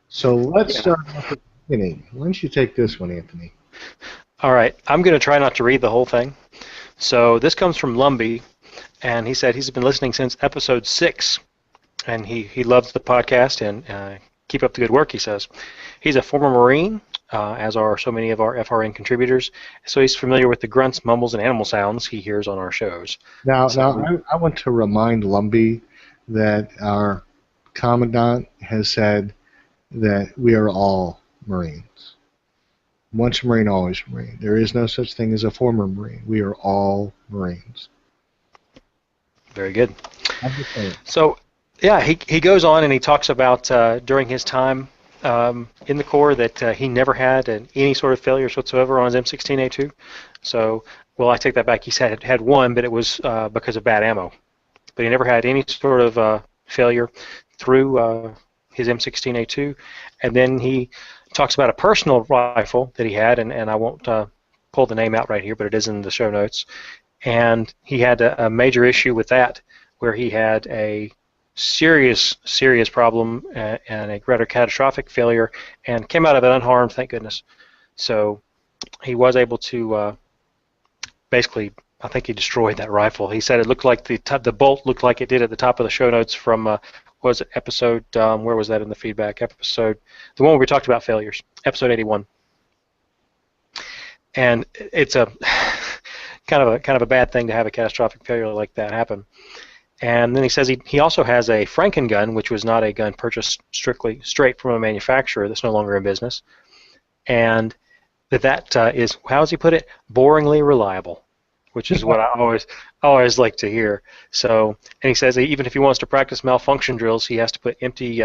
So let's start off at the beginning. Why don't you take this one, Anthony?
All right. I'm going to try not to read the whole thing. So this comes from Lumbee, and he said he's been listening since episode 6, and he loves the podcast, and keep up the good work, he says. He's a former Marine, as are so many of our FRN contributors, so he's familiar with the grunts, mumbles, and animal sounds he hears on our shows.
Now I want to remind Lumbee that our Commandant has said that we are all Marines. Once a Marine, always a Marine. There is no such thing as a former Marine. We are all Marines.
Very good. So, yeah, he goes on and he talks about during his time in the Corps that he never had any sort of failures whatsoever on his M16A2. So, well, I take that back. He had one, but it was because of bad ammo. But he never had any sort of failure through his M16A2. And then he talks about a personal rifle that he had, and I won't pull the name out right here, but it is in the show notes. And he had a major issue with that, where he had a serious problem and a rather catastrophic failure, and came out of it unharmed, thank goodness. So he was able to basically, I think he destroyed that rifle. He said it looked like the bolt looked like it did at the top of the show notes from was it episode where was that in the feedback episode, the one where we talked about failures, episode 81. And it's a kind of a bad thing to have a catastrophic failure like that happen. And then he says he also has a Franken gun, which was not a gun purchased straight from a manufacturer that's no longer in business, and that is, how does he put it, boringly reliable, which is what I always like to hear. So, and he says even if he wants to practice malfunction drills, he has to put empty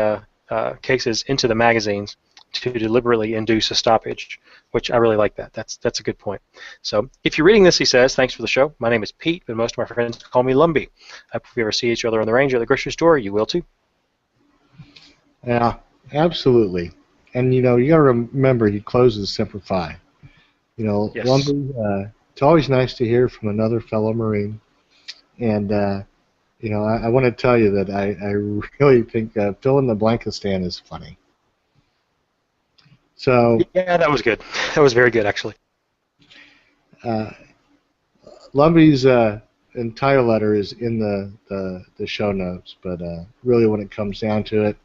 cases into the magazines to deliberately induce a stoppage, which I really like that. That's a good point. So if you're reading this, he says, thanks for the show. My name is Pete, but most of my friends call me Lumbee. If we ever see each other on the range or at the grocery store, you will too.
Yeah, absolutely. And, you got to remember, he closes Simplify. Yes. Lumbee, it's always nice to hear from another fellow Marine. And, I want to tell you that I really think Phil in the Blankistan is funny. So
yeah, that was good. That was very good, actually.
Lumbee's entire letter is in the show notes, but really, when it comes down to it,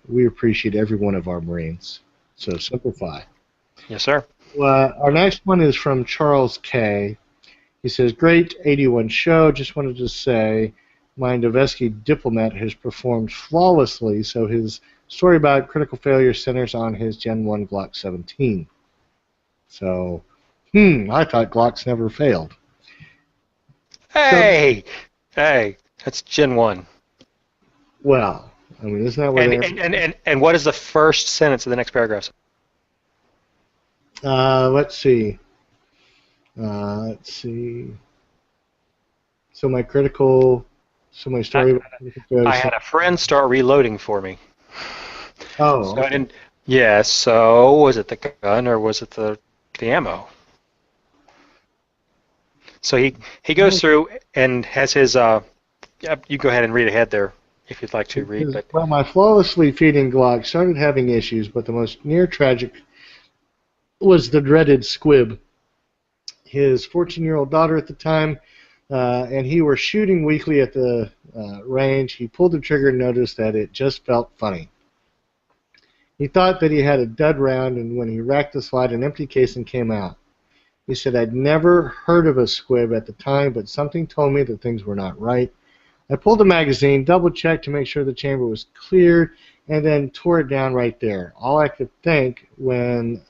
we appreciate every one of our Marines. So simplify.
Yes, sir.
Our next one is from Charles K. He says, "Great 81 show. Just wanted to say, my Noveski diplomat has performed flawlessly. So his story about critical failure centers on his Gen 1 Glock 17. So, I thought Glocks never failed.
Hey, that's Gen 1.
Well, I mean, isn't that what
and what is the first sentence of the next paragraph?
Let's see. So my story.
I had a friend start reloading for me.
Oh.
So I didn't. Yeah. So was it the gun or was it the ammo? So he goes through and has his. You go ahead and read ahead there if you'd like to read. But
well, my flawlessly feeding Glock started having issues, but the most near tragic was the dreaded squib. His 14-year-old daughter at the time, and he were shooting weekly at the range. He pulled the trigger and noticed that it just felt funny. He thought that he had a dud round, and when he racked the slide, an empty casing came out. He said, I'd never heard of a squib at the time, but something told me that things were not right. I pulled the magazine, double-checked to make sure the chamber was cleared, and then tore it down right there. All I could think when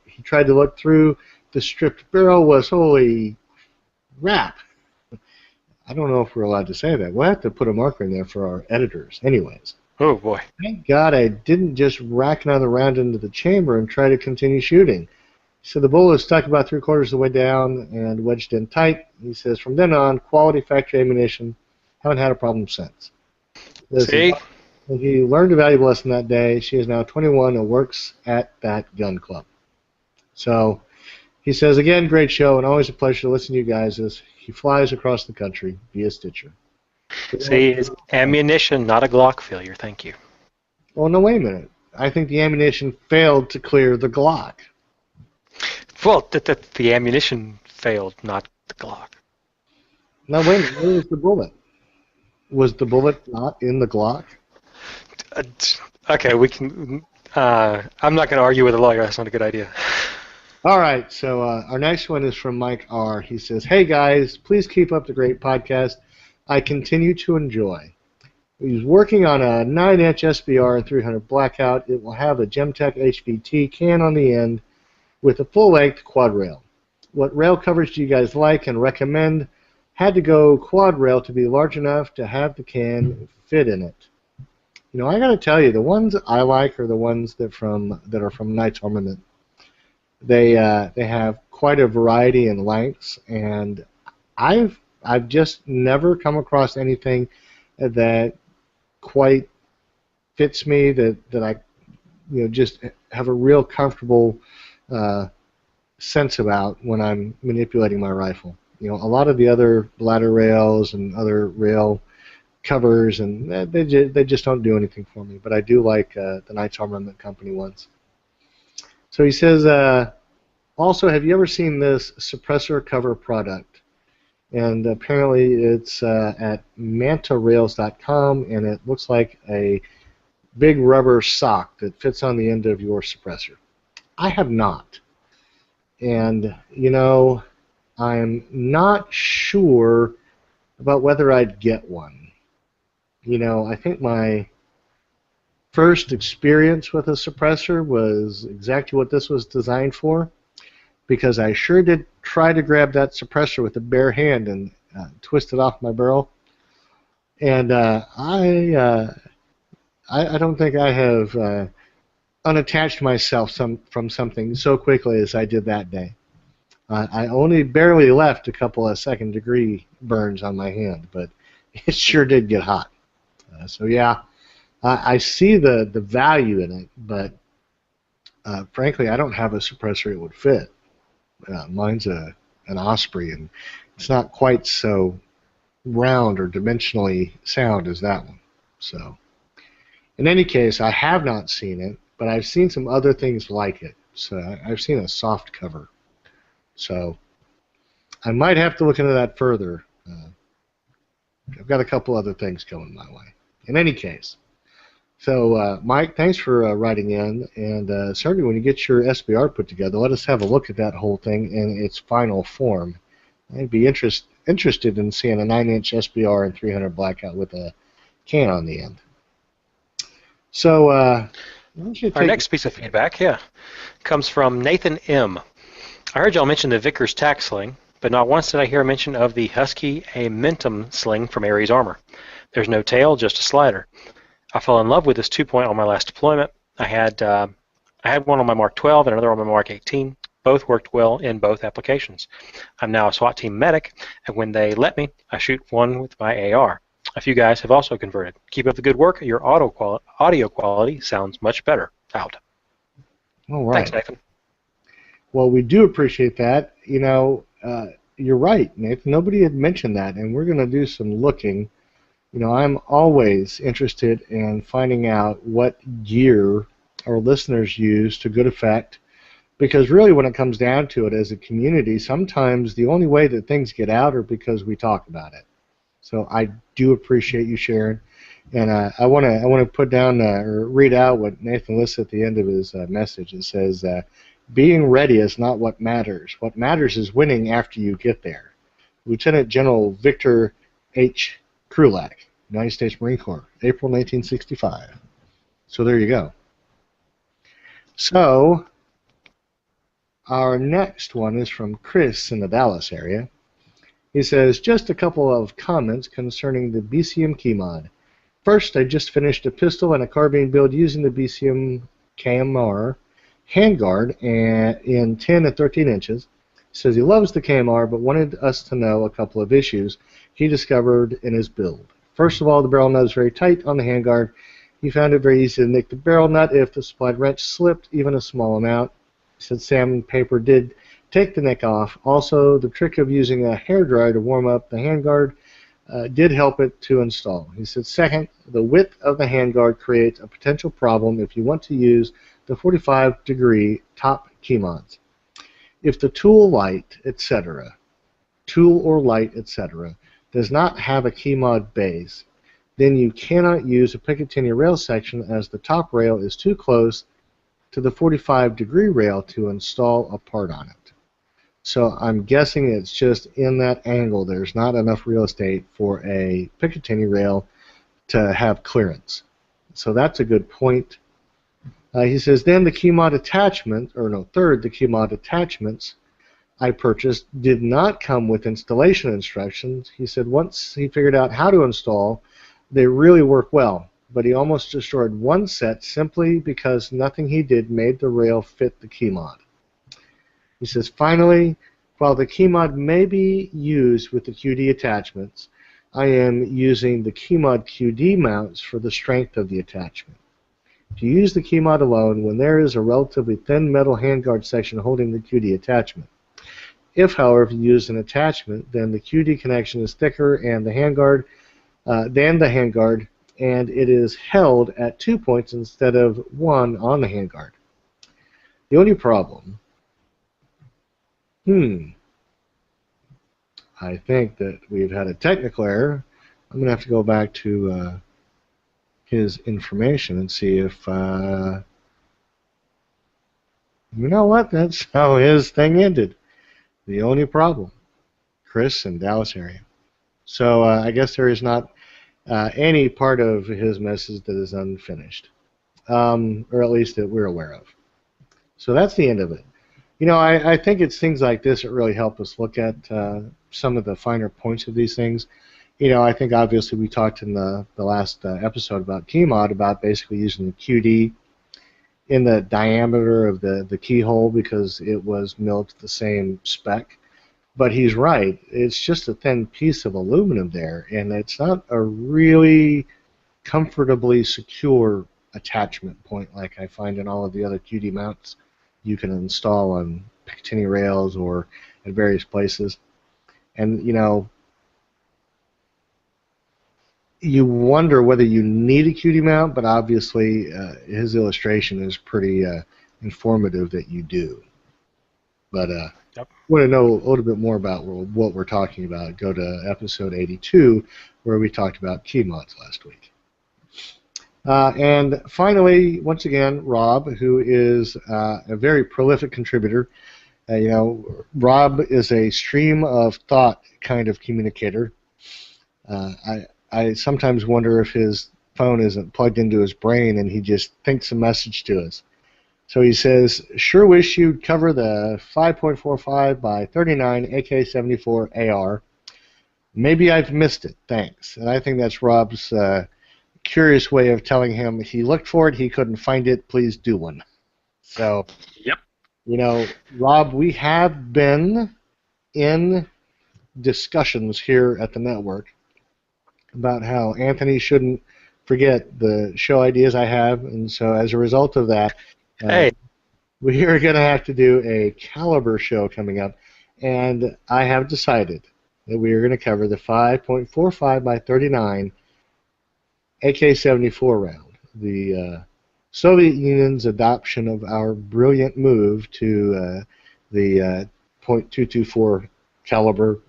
he tried to look through the stripped barrel was, holy crap. I don't know if we're allowed to say that. We'll have to put a marker in there for our editors. Anyways.
Oh, boy.
Thank God I didn't just rack another round into the chamber and try to continue shooting. So the bullet was stuck about 3/4 of the way down and wedged in tight. He says, from then on, quality factory ammunition. Haven't had a problem since.
See?
He learned a valuable lesson that day. She is now 21 and works at that gun club. So he says, again, great show and always a pleasure to listen to you guys as he flies across the country via Stitcher.
See, it's ammunition, not a Glock failure. Thank you.
Well, no, wait a minute. I think the ammunition failed to clear the Glock.
Well, the ammunition failed, not the Glock.
Now, wait a minute. Where was the bullet? Was the bullet not in the Glock?
Okay, we can. I'm not going to argue with a lawyer. That's not a good idea.
All right, so our next one is from Mike R. He says, hey, guys, please keep up the great podcast. I continue to enjoy. He's working on a 9-inch SBR and 300 Blackout. It will have a Gemtech HVT can on the end with a full-length quad rail. What rail coverage do you guys like and recommend? Had to go quad rail to be large enough to have the can fit in it. I got to tell you, the ones I like are the ones that are from Knights Armament. They have quite a variety in lengths, and I've just never come across anything that quite fits me, that I just have a real comfortable sense about when I'm manipulating my rifle. A lot of the other bladder rails and other rail covers, and they just don't do anything for me. But I do like the Knights Armament Company ones. So he says, also, have you ever seen this suppressor cover product? And apparently it's at mantarails.com, and it looks like a big rubber sock that fits on the end of your suppressor. I have not. And, I'm not sure about whether I'd get one. I think my first experience with a suppressor was exactly what this was designed for, because I sure did try to grab that suppressor with a bare hand and twist it off my barrel. And I don't think I have unattached myself from something so quickly as I did that day. I only barely left a couple of second-degree burns on my hand, but it sure did get hot. So yeah, I see the value in it, but frankly, I don't have a suppressor it would fit. Mine's an Osprey, and it's not quite so round or dimensionally sound as that one. So, in any case, I have not seen it, but I've seen some other things like it. So I've seen a soft cover. So I might have to look into that further. I've got a couple other things going my way. In any case, so Mike, thanks for writing in, and certainly when you get your SBR put together, let us have a look at that whole thing in its final form. I'd be interested in seeing a 9-inch SBR and 300 blackout with a can on the end. So
our next piece of feedback, comes from Nathan M. I heard y'all mention the Vickers tack sling, but not once did I hear a mention of the Husky Amentum sling from Aries Armor. There's no tail, just a slider. I fell in love with this 2-point on my last deployment. I had one on my Mark 12 and another on my Mark 18. Both worked well in both applications. I'm now a SWAT team medic, and when they let me, I shoot one with my AR. A few guys have also converted. Keep up the good work. Your audio quality sounds much better. Out.
All right.
Thanks, Nathan.
Well, we do appreciate that. You're right, Nathan. Nobody had mentioned that, and we're going to do some looking. I'm always interested in finding out what gear our listeners use to good effect, because really when it comes down to it as a community, sometimes the only way that things get out are because we talk about it. So I do appreciate you sharing, and I want to put down or read out what Nathan lists at the end of his message. It says, being ready is not what matters. What matters is winning after you get there. Lieutenant General Victor H. Krulak, United States Marine Corps, April 1965. So there you go. So our next one is from Chris in the Dallas area. He says, just a couple of comments concerning the BCM key mod. First, I just finished a pistol and a carbine build using the BCM KMR handguard in 10 and 13 inches. He says he loves the KMR, but wanted us to know a couple of issues he discovered in his build. First of all, the barrel nut is very tight on the handguard. He found it very easy to nick the barrel nut if the supplied wrench slipped even a small amount. He said sandpaper did take the nick off. Also, the trick of using a hairdryer to warm up the handguard did help it to install. He said, second, the width of the handguard creates a potential problem if you want to use the 45-degree top key mods. If the tool or light, etc., does not have a key mod base, then you cannot use a Picatinny rail section as the top rail is too close to the 45-degree rail to install a part on it. So I'm guessing it's just in that angle there's not enough real estate for a Picatinny rail to have clearance. So that's a good point. He says, then the key mod attachment, the key mod attachments I purchased did not come with installation instructions. He said once he figured out how to install, they really work well. but he almost destroyed one set simply because nothing he did made the rail fit the key mod. He says, finally, while the key mod may be used with the QD attachments, I am using the key mod QD mounts for the strength of the attachment. To use the key mod alone when there is a relatively thin metal handguard section holding the QD attachment. If, however, you use an attachment, then the QD connection is thicker and the handguard than the handguard, and it is held at 2 points instead of 1 on the handguard. The only problem, I think that we've had a technical error. I'm going to have to go back to his information and see if, you know what, that's how his thing ended. The only problem, Chris in Dallas area. So I guess there is not any part of his message that is unfinished, or at least that we're aware of. So that's the end of it. You know, I think it's things like this that really help us look at some of the finer points of these things. You know, I think obviously we talked in the last episode about keymod about basically using the QD in the diameter of the keyhole because it was milled to the same spec. But he's right. It's just a thin piece of aluminum there, and it's not a really comfortably secure attachment point like I find in all of the other QD mounts you can install on Picatinny rails or at various places. And, you know, you wonder whether you need a QD mount, but obviously his illustration is pretty informative that you do. But want to know a little bit more about what we're talking about, go to episode 82, where we talked about key mods last week. And finally, once again, Rob, who is a very prolific contributor. You know, Rob is a stream of thought kind of communicator. I sometimes wonder if his phone isn't plugged into his brain and he just thinks a message to us. So he says, sure wish you'd cover the 5.45 by 39 AK-74 AR. Maybe I've missed it, thanks. And I think that's Rob's curious way of telling him he looked for it, he couldn't find it, please do one. So,
yep.
You know, Rob, we have been in discussions here at the network about how Anthony shouldn't forget the show ideas I have, and so as a result of that, we are going to have to do a caliber show coming up, and I have decided that we are going to cover the 5.45 by 39 AK-74 round, the Soviet Union's adoption of our brilliant move to the .224 caliber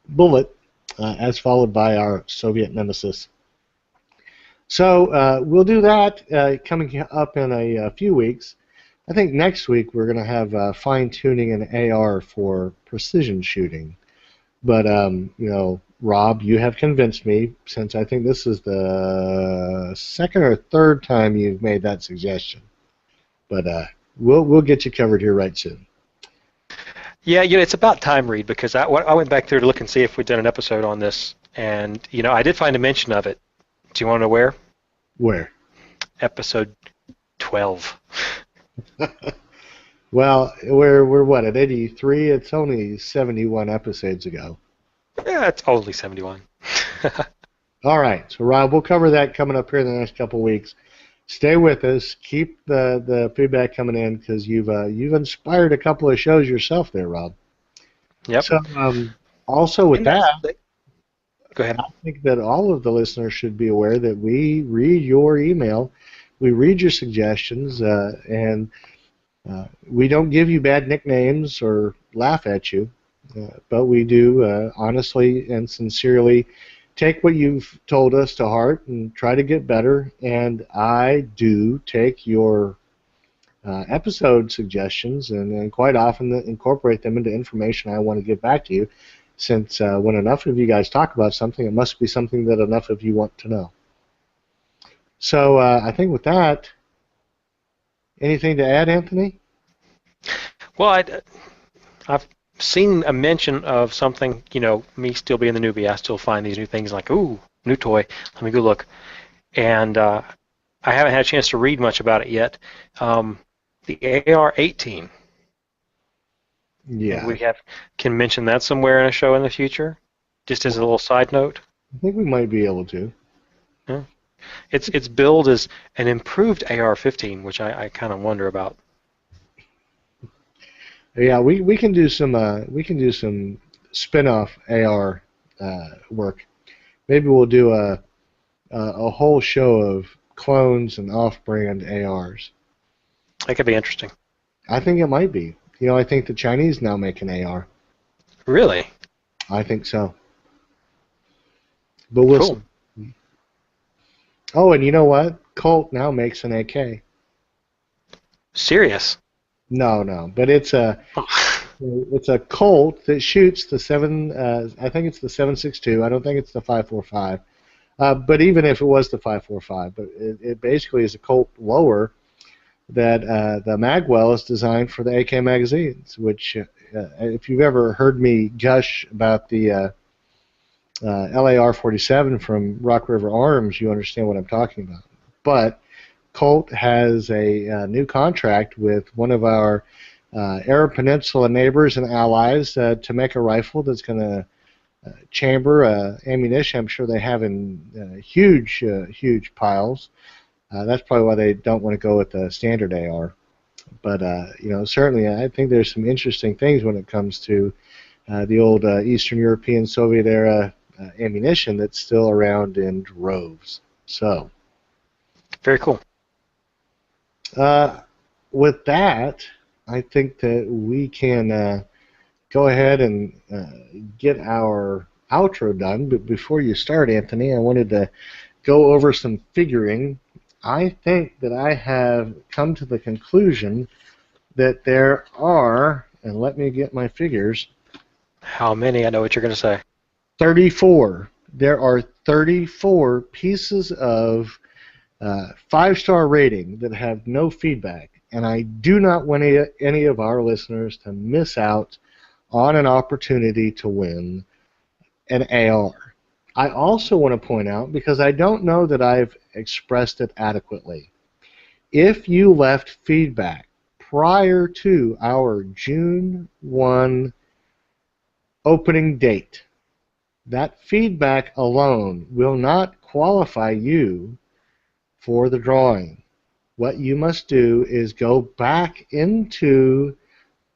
bullet, as followed by our Soviet nemesis. So we'll do that coming up in a few weeks. I think next week we're going to have fine-tuning an AR for precision shooting. But, you know, Rob, you have convinced me, since I think this is the second or third time you've made that suggestion. But we'll get you covered here right soon.
Yeah, you know, it's about time, Reed, because I went back there to look and see if we'd done an episode on this, and, you know, I did find a mention of it. Do you want to know where?
Where?
Episode 12.
Well, we're what, at 83? It's only 71 episodes ago.
Yeah, it's only 71.
All right, so Rob, we'll cover that coming up here in the next couple of weeks. Stay with us. Keep the feedback coming in because you've inspired a couple of shows yourself there, Rob.
Yep.
So also with that,
go ahead.
I think that all of the listeners should be aware that we read your email, we read your suggestions, and we don't give you bad nicknames or laugh at you, but we do honestly and sincerely take what you've told us to heart and try to get better. And I do take your episode suggestions and quite often incorporate them into information I want to give back to you, since when enough of you guys talk about something, it must be something that enough of you want to know. So I think with that, anything to add, Anthony?
Well, I've seen a mention of something, you know, me still being the newbie, I still find these new things like, ooh, new toy, let me go look. and I haven't had a chance to read much about it yet. The AR-18.
Yeah.
Maybe we can mention that somewhere in a show in the future, just as a little side note.
I think we might be able to.
Yeah. Its build is an improved AR-15, which I kind of wonder about.
Yeah, we can do some spin-off AR work. Maybe we'll do a whole show of clones and off-brand ARs.
That could be interesting.
I think it might be. I think the Chinese now make an AR.
Really?
I think so. But we'll
Cool.
see. Oh, and you know what? Colt now makes an AK.
Serious?
No, but it's a Colt that shoots the I think it's the 7.62. I don't think it's the 5.45. But even if it was the 5.45, but it basically is a Colt lower that the magwell is designed for the AK magazines, which if you've ever heard me gush about the AR-47 from Rock River Arms, you understand what I'm talking about. But Colt has a new contract with one of our Arab Peninsula neighbors and allies to make a rifle that's going to chamber ammunition. I'm sure they have in huge piles. That's probably why they don't want to go with the standard AR. But certainly, I think there's some interesting things when it comes to the old Eastern European Soviet era ammunition that's still around in droves. So,
very cool.
With that, I think that we can go ahead and get our outro done. But before you start, Anthony, I wanted to go over some figuring. I think that I have come to the conclusion that there are, and let me get my figures.
How many? I know what you're going to say.
34. There are 34 pieces of 5-star rating that have no feedback, and I do not want any of our listeners to miss out on an opportunity to win an AR. I also want to point out, because I don't know that I've expressed it adequately, if you left feedback prior to our June 1 opening date, that feedback alone will not qualify you for the drawing. What you must do is go back into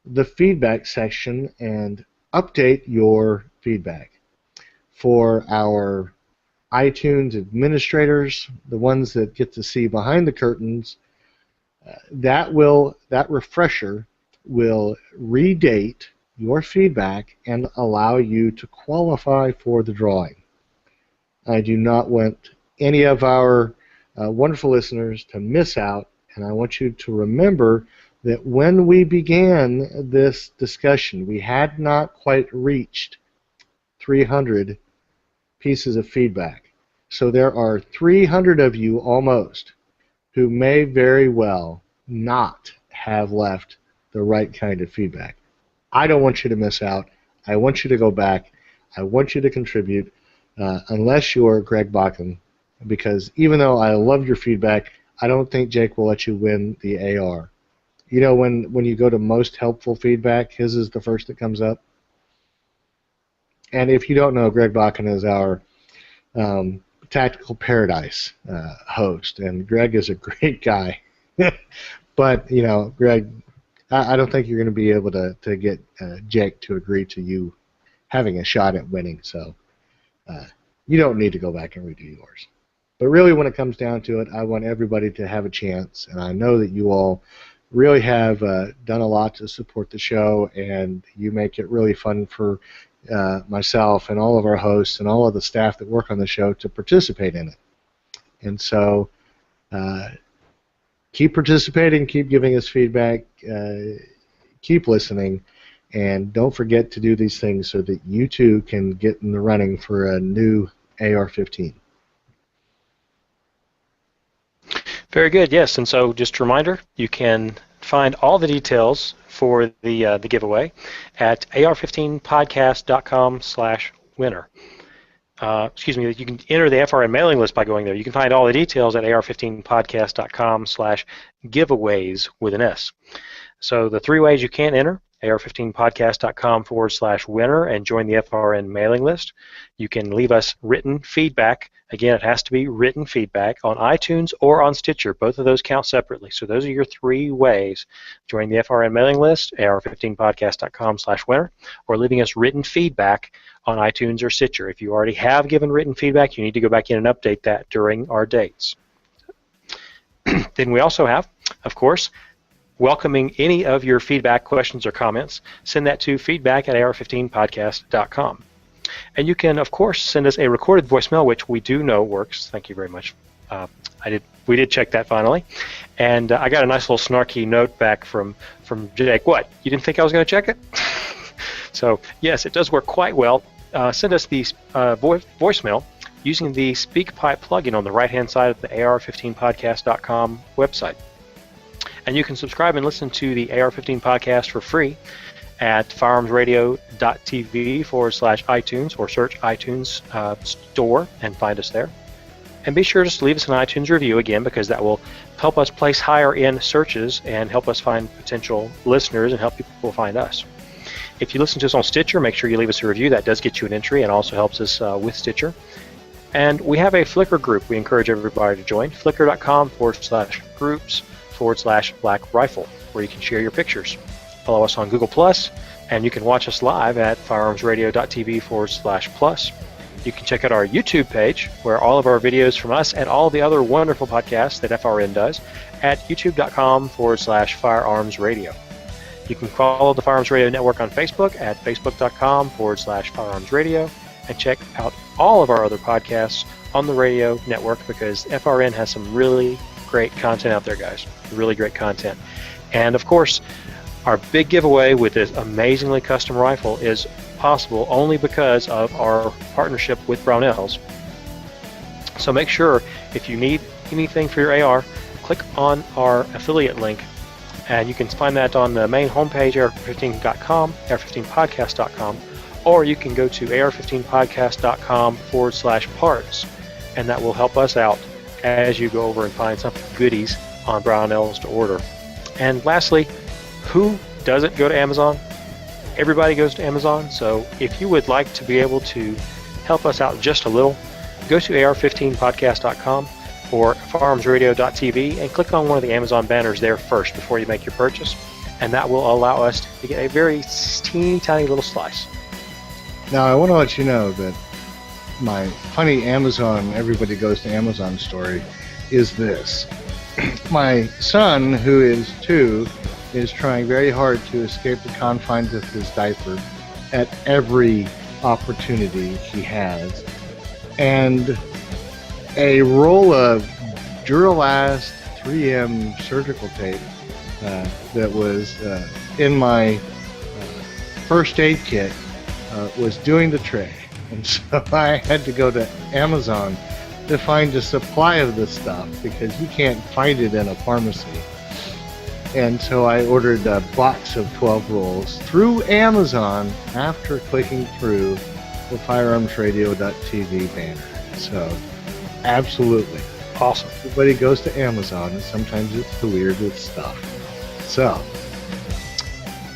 the feedback section and update your feedback. For our iTunes administrators, the ones that get to see behind the curtains, that refresher will redate your feedback and allow you to qualify for the drawing. I do not want any of our wonderful listeners to miss out, and I want you to remember that when we began this discussion, we had not quite reached 300 pieces of feedback. So there are 300 of you almost who may very well not have left the right kind of feedback. I don't want you to miss out. I want you to go back. I want you to contribute, unless you're Greg Bakken, because even though I love your feedback, I don't think Jake will let you win the AR. You know, when you go to most helpful feedback, his is the first that comes up. And if you don't know, Greg Bakken is our Tactical Paradise host, and Greg is a great guy. But, Greg, I don't think you're going to be able to get Jake to agree to you having a shot at winning, so you don't need to go back and redo yours. But really, when it comes down to it, I want everybody to have a chance, and I know that you all really have done a lot to support the show, and you make it really fun for myself and all of our hosts and all of the staff that work on the show to participate in it. And so keep participating, keep giving us feedback, keep listening, and don't forget to do these things so that you too can get in the running for a new AR-15.
Very good, yes. And so just a reminder, you can find all the details for the giveaway at ar15podcast.com/winner. you can enter the FRN mailing list by going there. You can find all the details at ar15podcast.com/giveaways with an S. So the 3 ways you can enter: ar15podcast.com/winner and join the FRN mailing list. You can leave us written feedback. Again, it has to be written feedback on iTunes or on Stitcher. Both of those count separately. So those are your 3 ways: joining the FRN mailing list, ar15podcast.com/winner, or leaving us written feedback on iTunes or Stitcher. If you already have given written feedback, you need to go back in and update that during our dates. Then we also have, of course, welcoming any of your feedback, questions, or comments. Send that to feedback@ar15podcast.com. And you can, of course, send us a recorded voicemail, which we do know works. Thank you very much. We did check that finally. And I got a nice little snarky note back from Jake. What? You didn't think I was going to check it? So, yes, it does work quite well. Send us the voicemail using the SpeakPipe plugin on the right-hand side of the ar15podcast.com website. And you can subscribe and listen to the AR-15 podcast for free at firearmsradio.tv/iTunes, or search iTunes store and find us there. And be sure to leave us an iTunes review again, because that will help us place higher in searches and help us find potential listeners and help people find us. If you listen to us on Stitcher, make sure you leave us a review. That does get you an entry and also helps us with Stitcher. And we have a Flickr group we encourage everybody to join, flickr.com/groups/Black Rifle, where you can share your pictures. Follow us on Google+, and you can watch us live at firearmsradio.tv/plus. You can check out our YouTube page, where all of our videos from us and all the other wonderful podcasts that FRN does, at youtube.com/firearmsradio. You can follow the Firearms Radio Network on Facebook at facebook.com/firearmsradio, and check out all of our other podcasts on the radio network, because FRN has some really great content out there, guys. Really great content. And of course, our big giveaway with this amazingly custom rifle is possible only because of our partnership with Brownells. So make sure, if you need anything for your AR, click on our affiliate link, and you can find that on the main homepage, ar15.com, ar15podcast.com, or you can go to ar15podcast.com/parts, and that will help us out as you go over and find some goodies on Brownells to order. And lastly, who doesn't go to Amazon? Everybody goes to Amazon. So if you would like to be able to help us out just a little, go to ar15podcast.com or firearmsradio.tv and click on one of the Amazon banners there first before you make your purchase, and that will allow us to get a very teeny tiny little slice.
Now, I want to let you know that my funny Amazon, everybody goes to Amazon story is this. My son, who is 2, is trying very hard to escape the confines of his diaper at every opportunity he has. And a roll of Duralast 3M surgical tape that was in my first aid kit was doing the trick. And so I had to go to Amazon to find a supply of this stuff, because you can't find it in a pharmacy. And so I ordered a box of 12 rolls through Amazon after clicking through the firearmsradio.tv banner. So, absolutely.
Awesome.
Everybody goes to Amazon, and sometimes it's the weirdest stuff. So,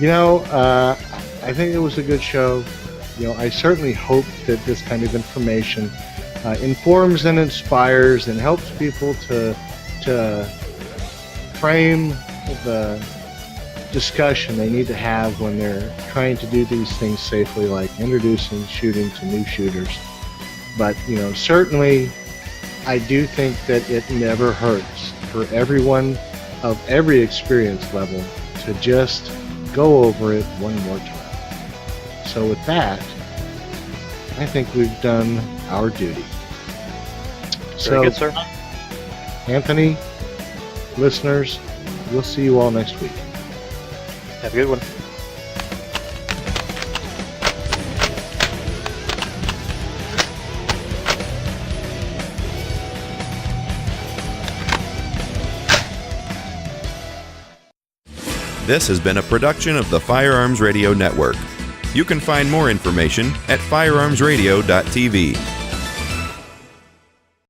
I think it was a good show. I certainly hope that this kind of information informs and inspires and helps people to frame the discussion they need to have when they're trying to do these things safely, like introducing shooting to new shooters. But, certainly I do think that it never hurts for everyone of every experience level to just go over it one more time. So with that, I think we've done our duty.
Very good, sir.
Anthony, listeners, we'll see you all next week.
Have a good one.
This has been a production of the Firearms Radio Network. You can find more information at firearmsradio.tv.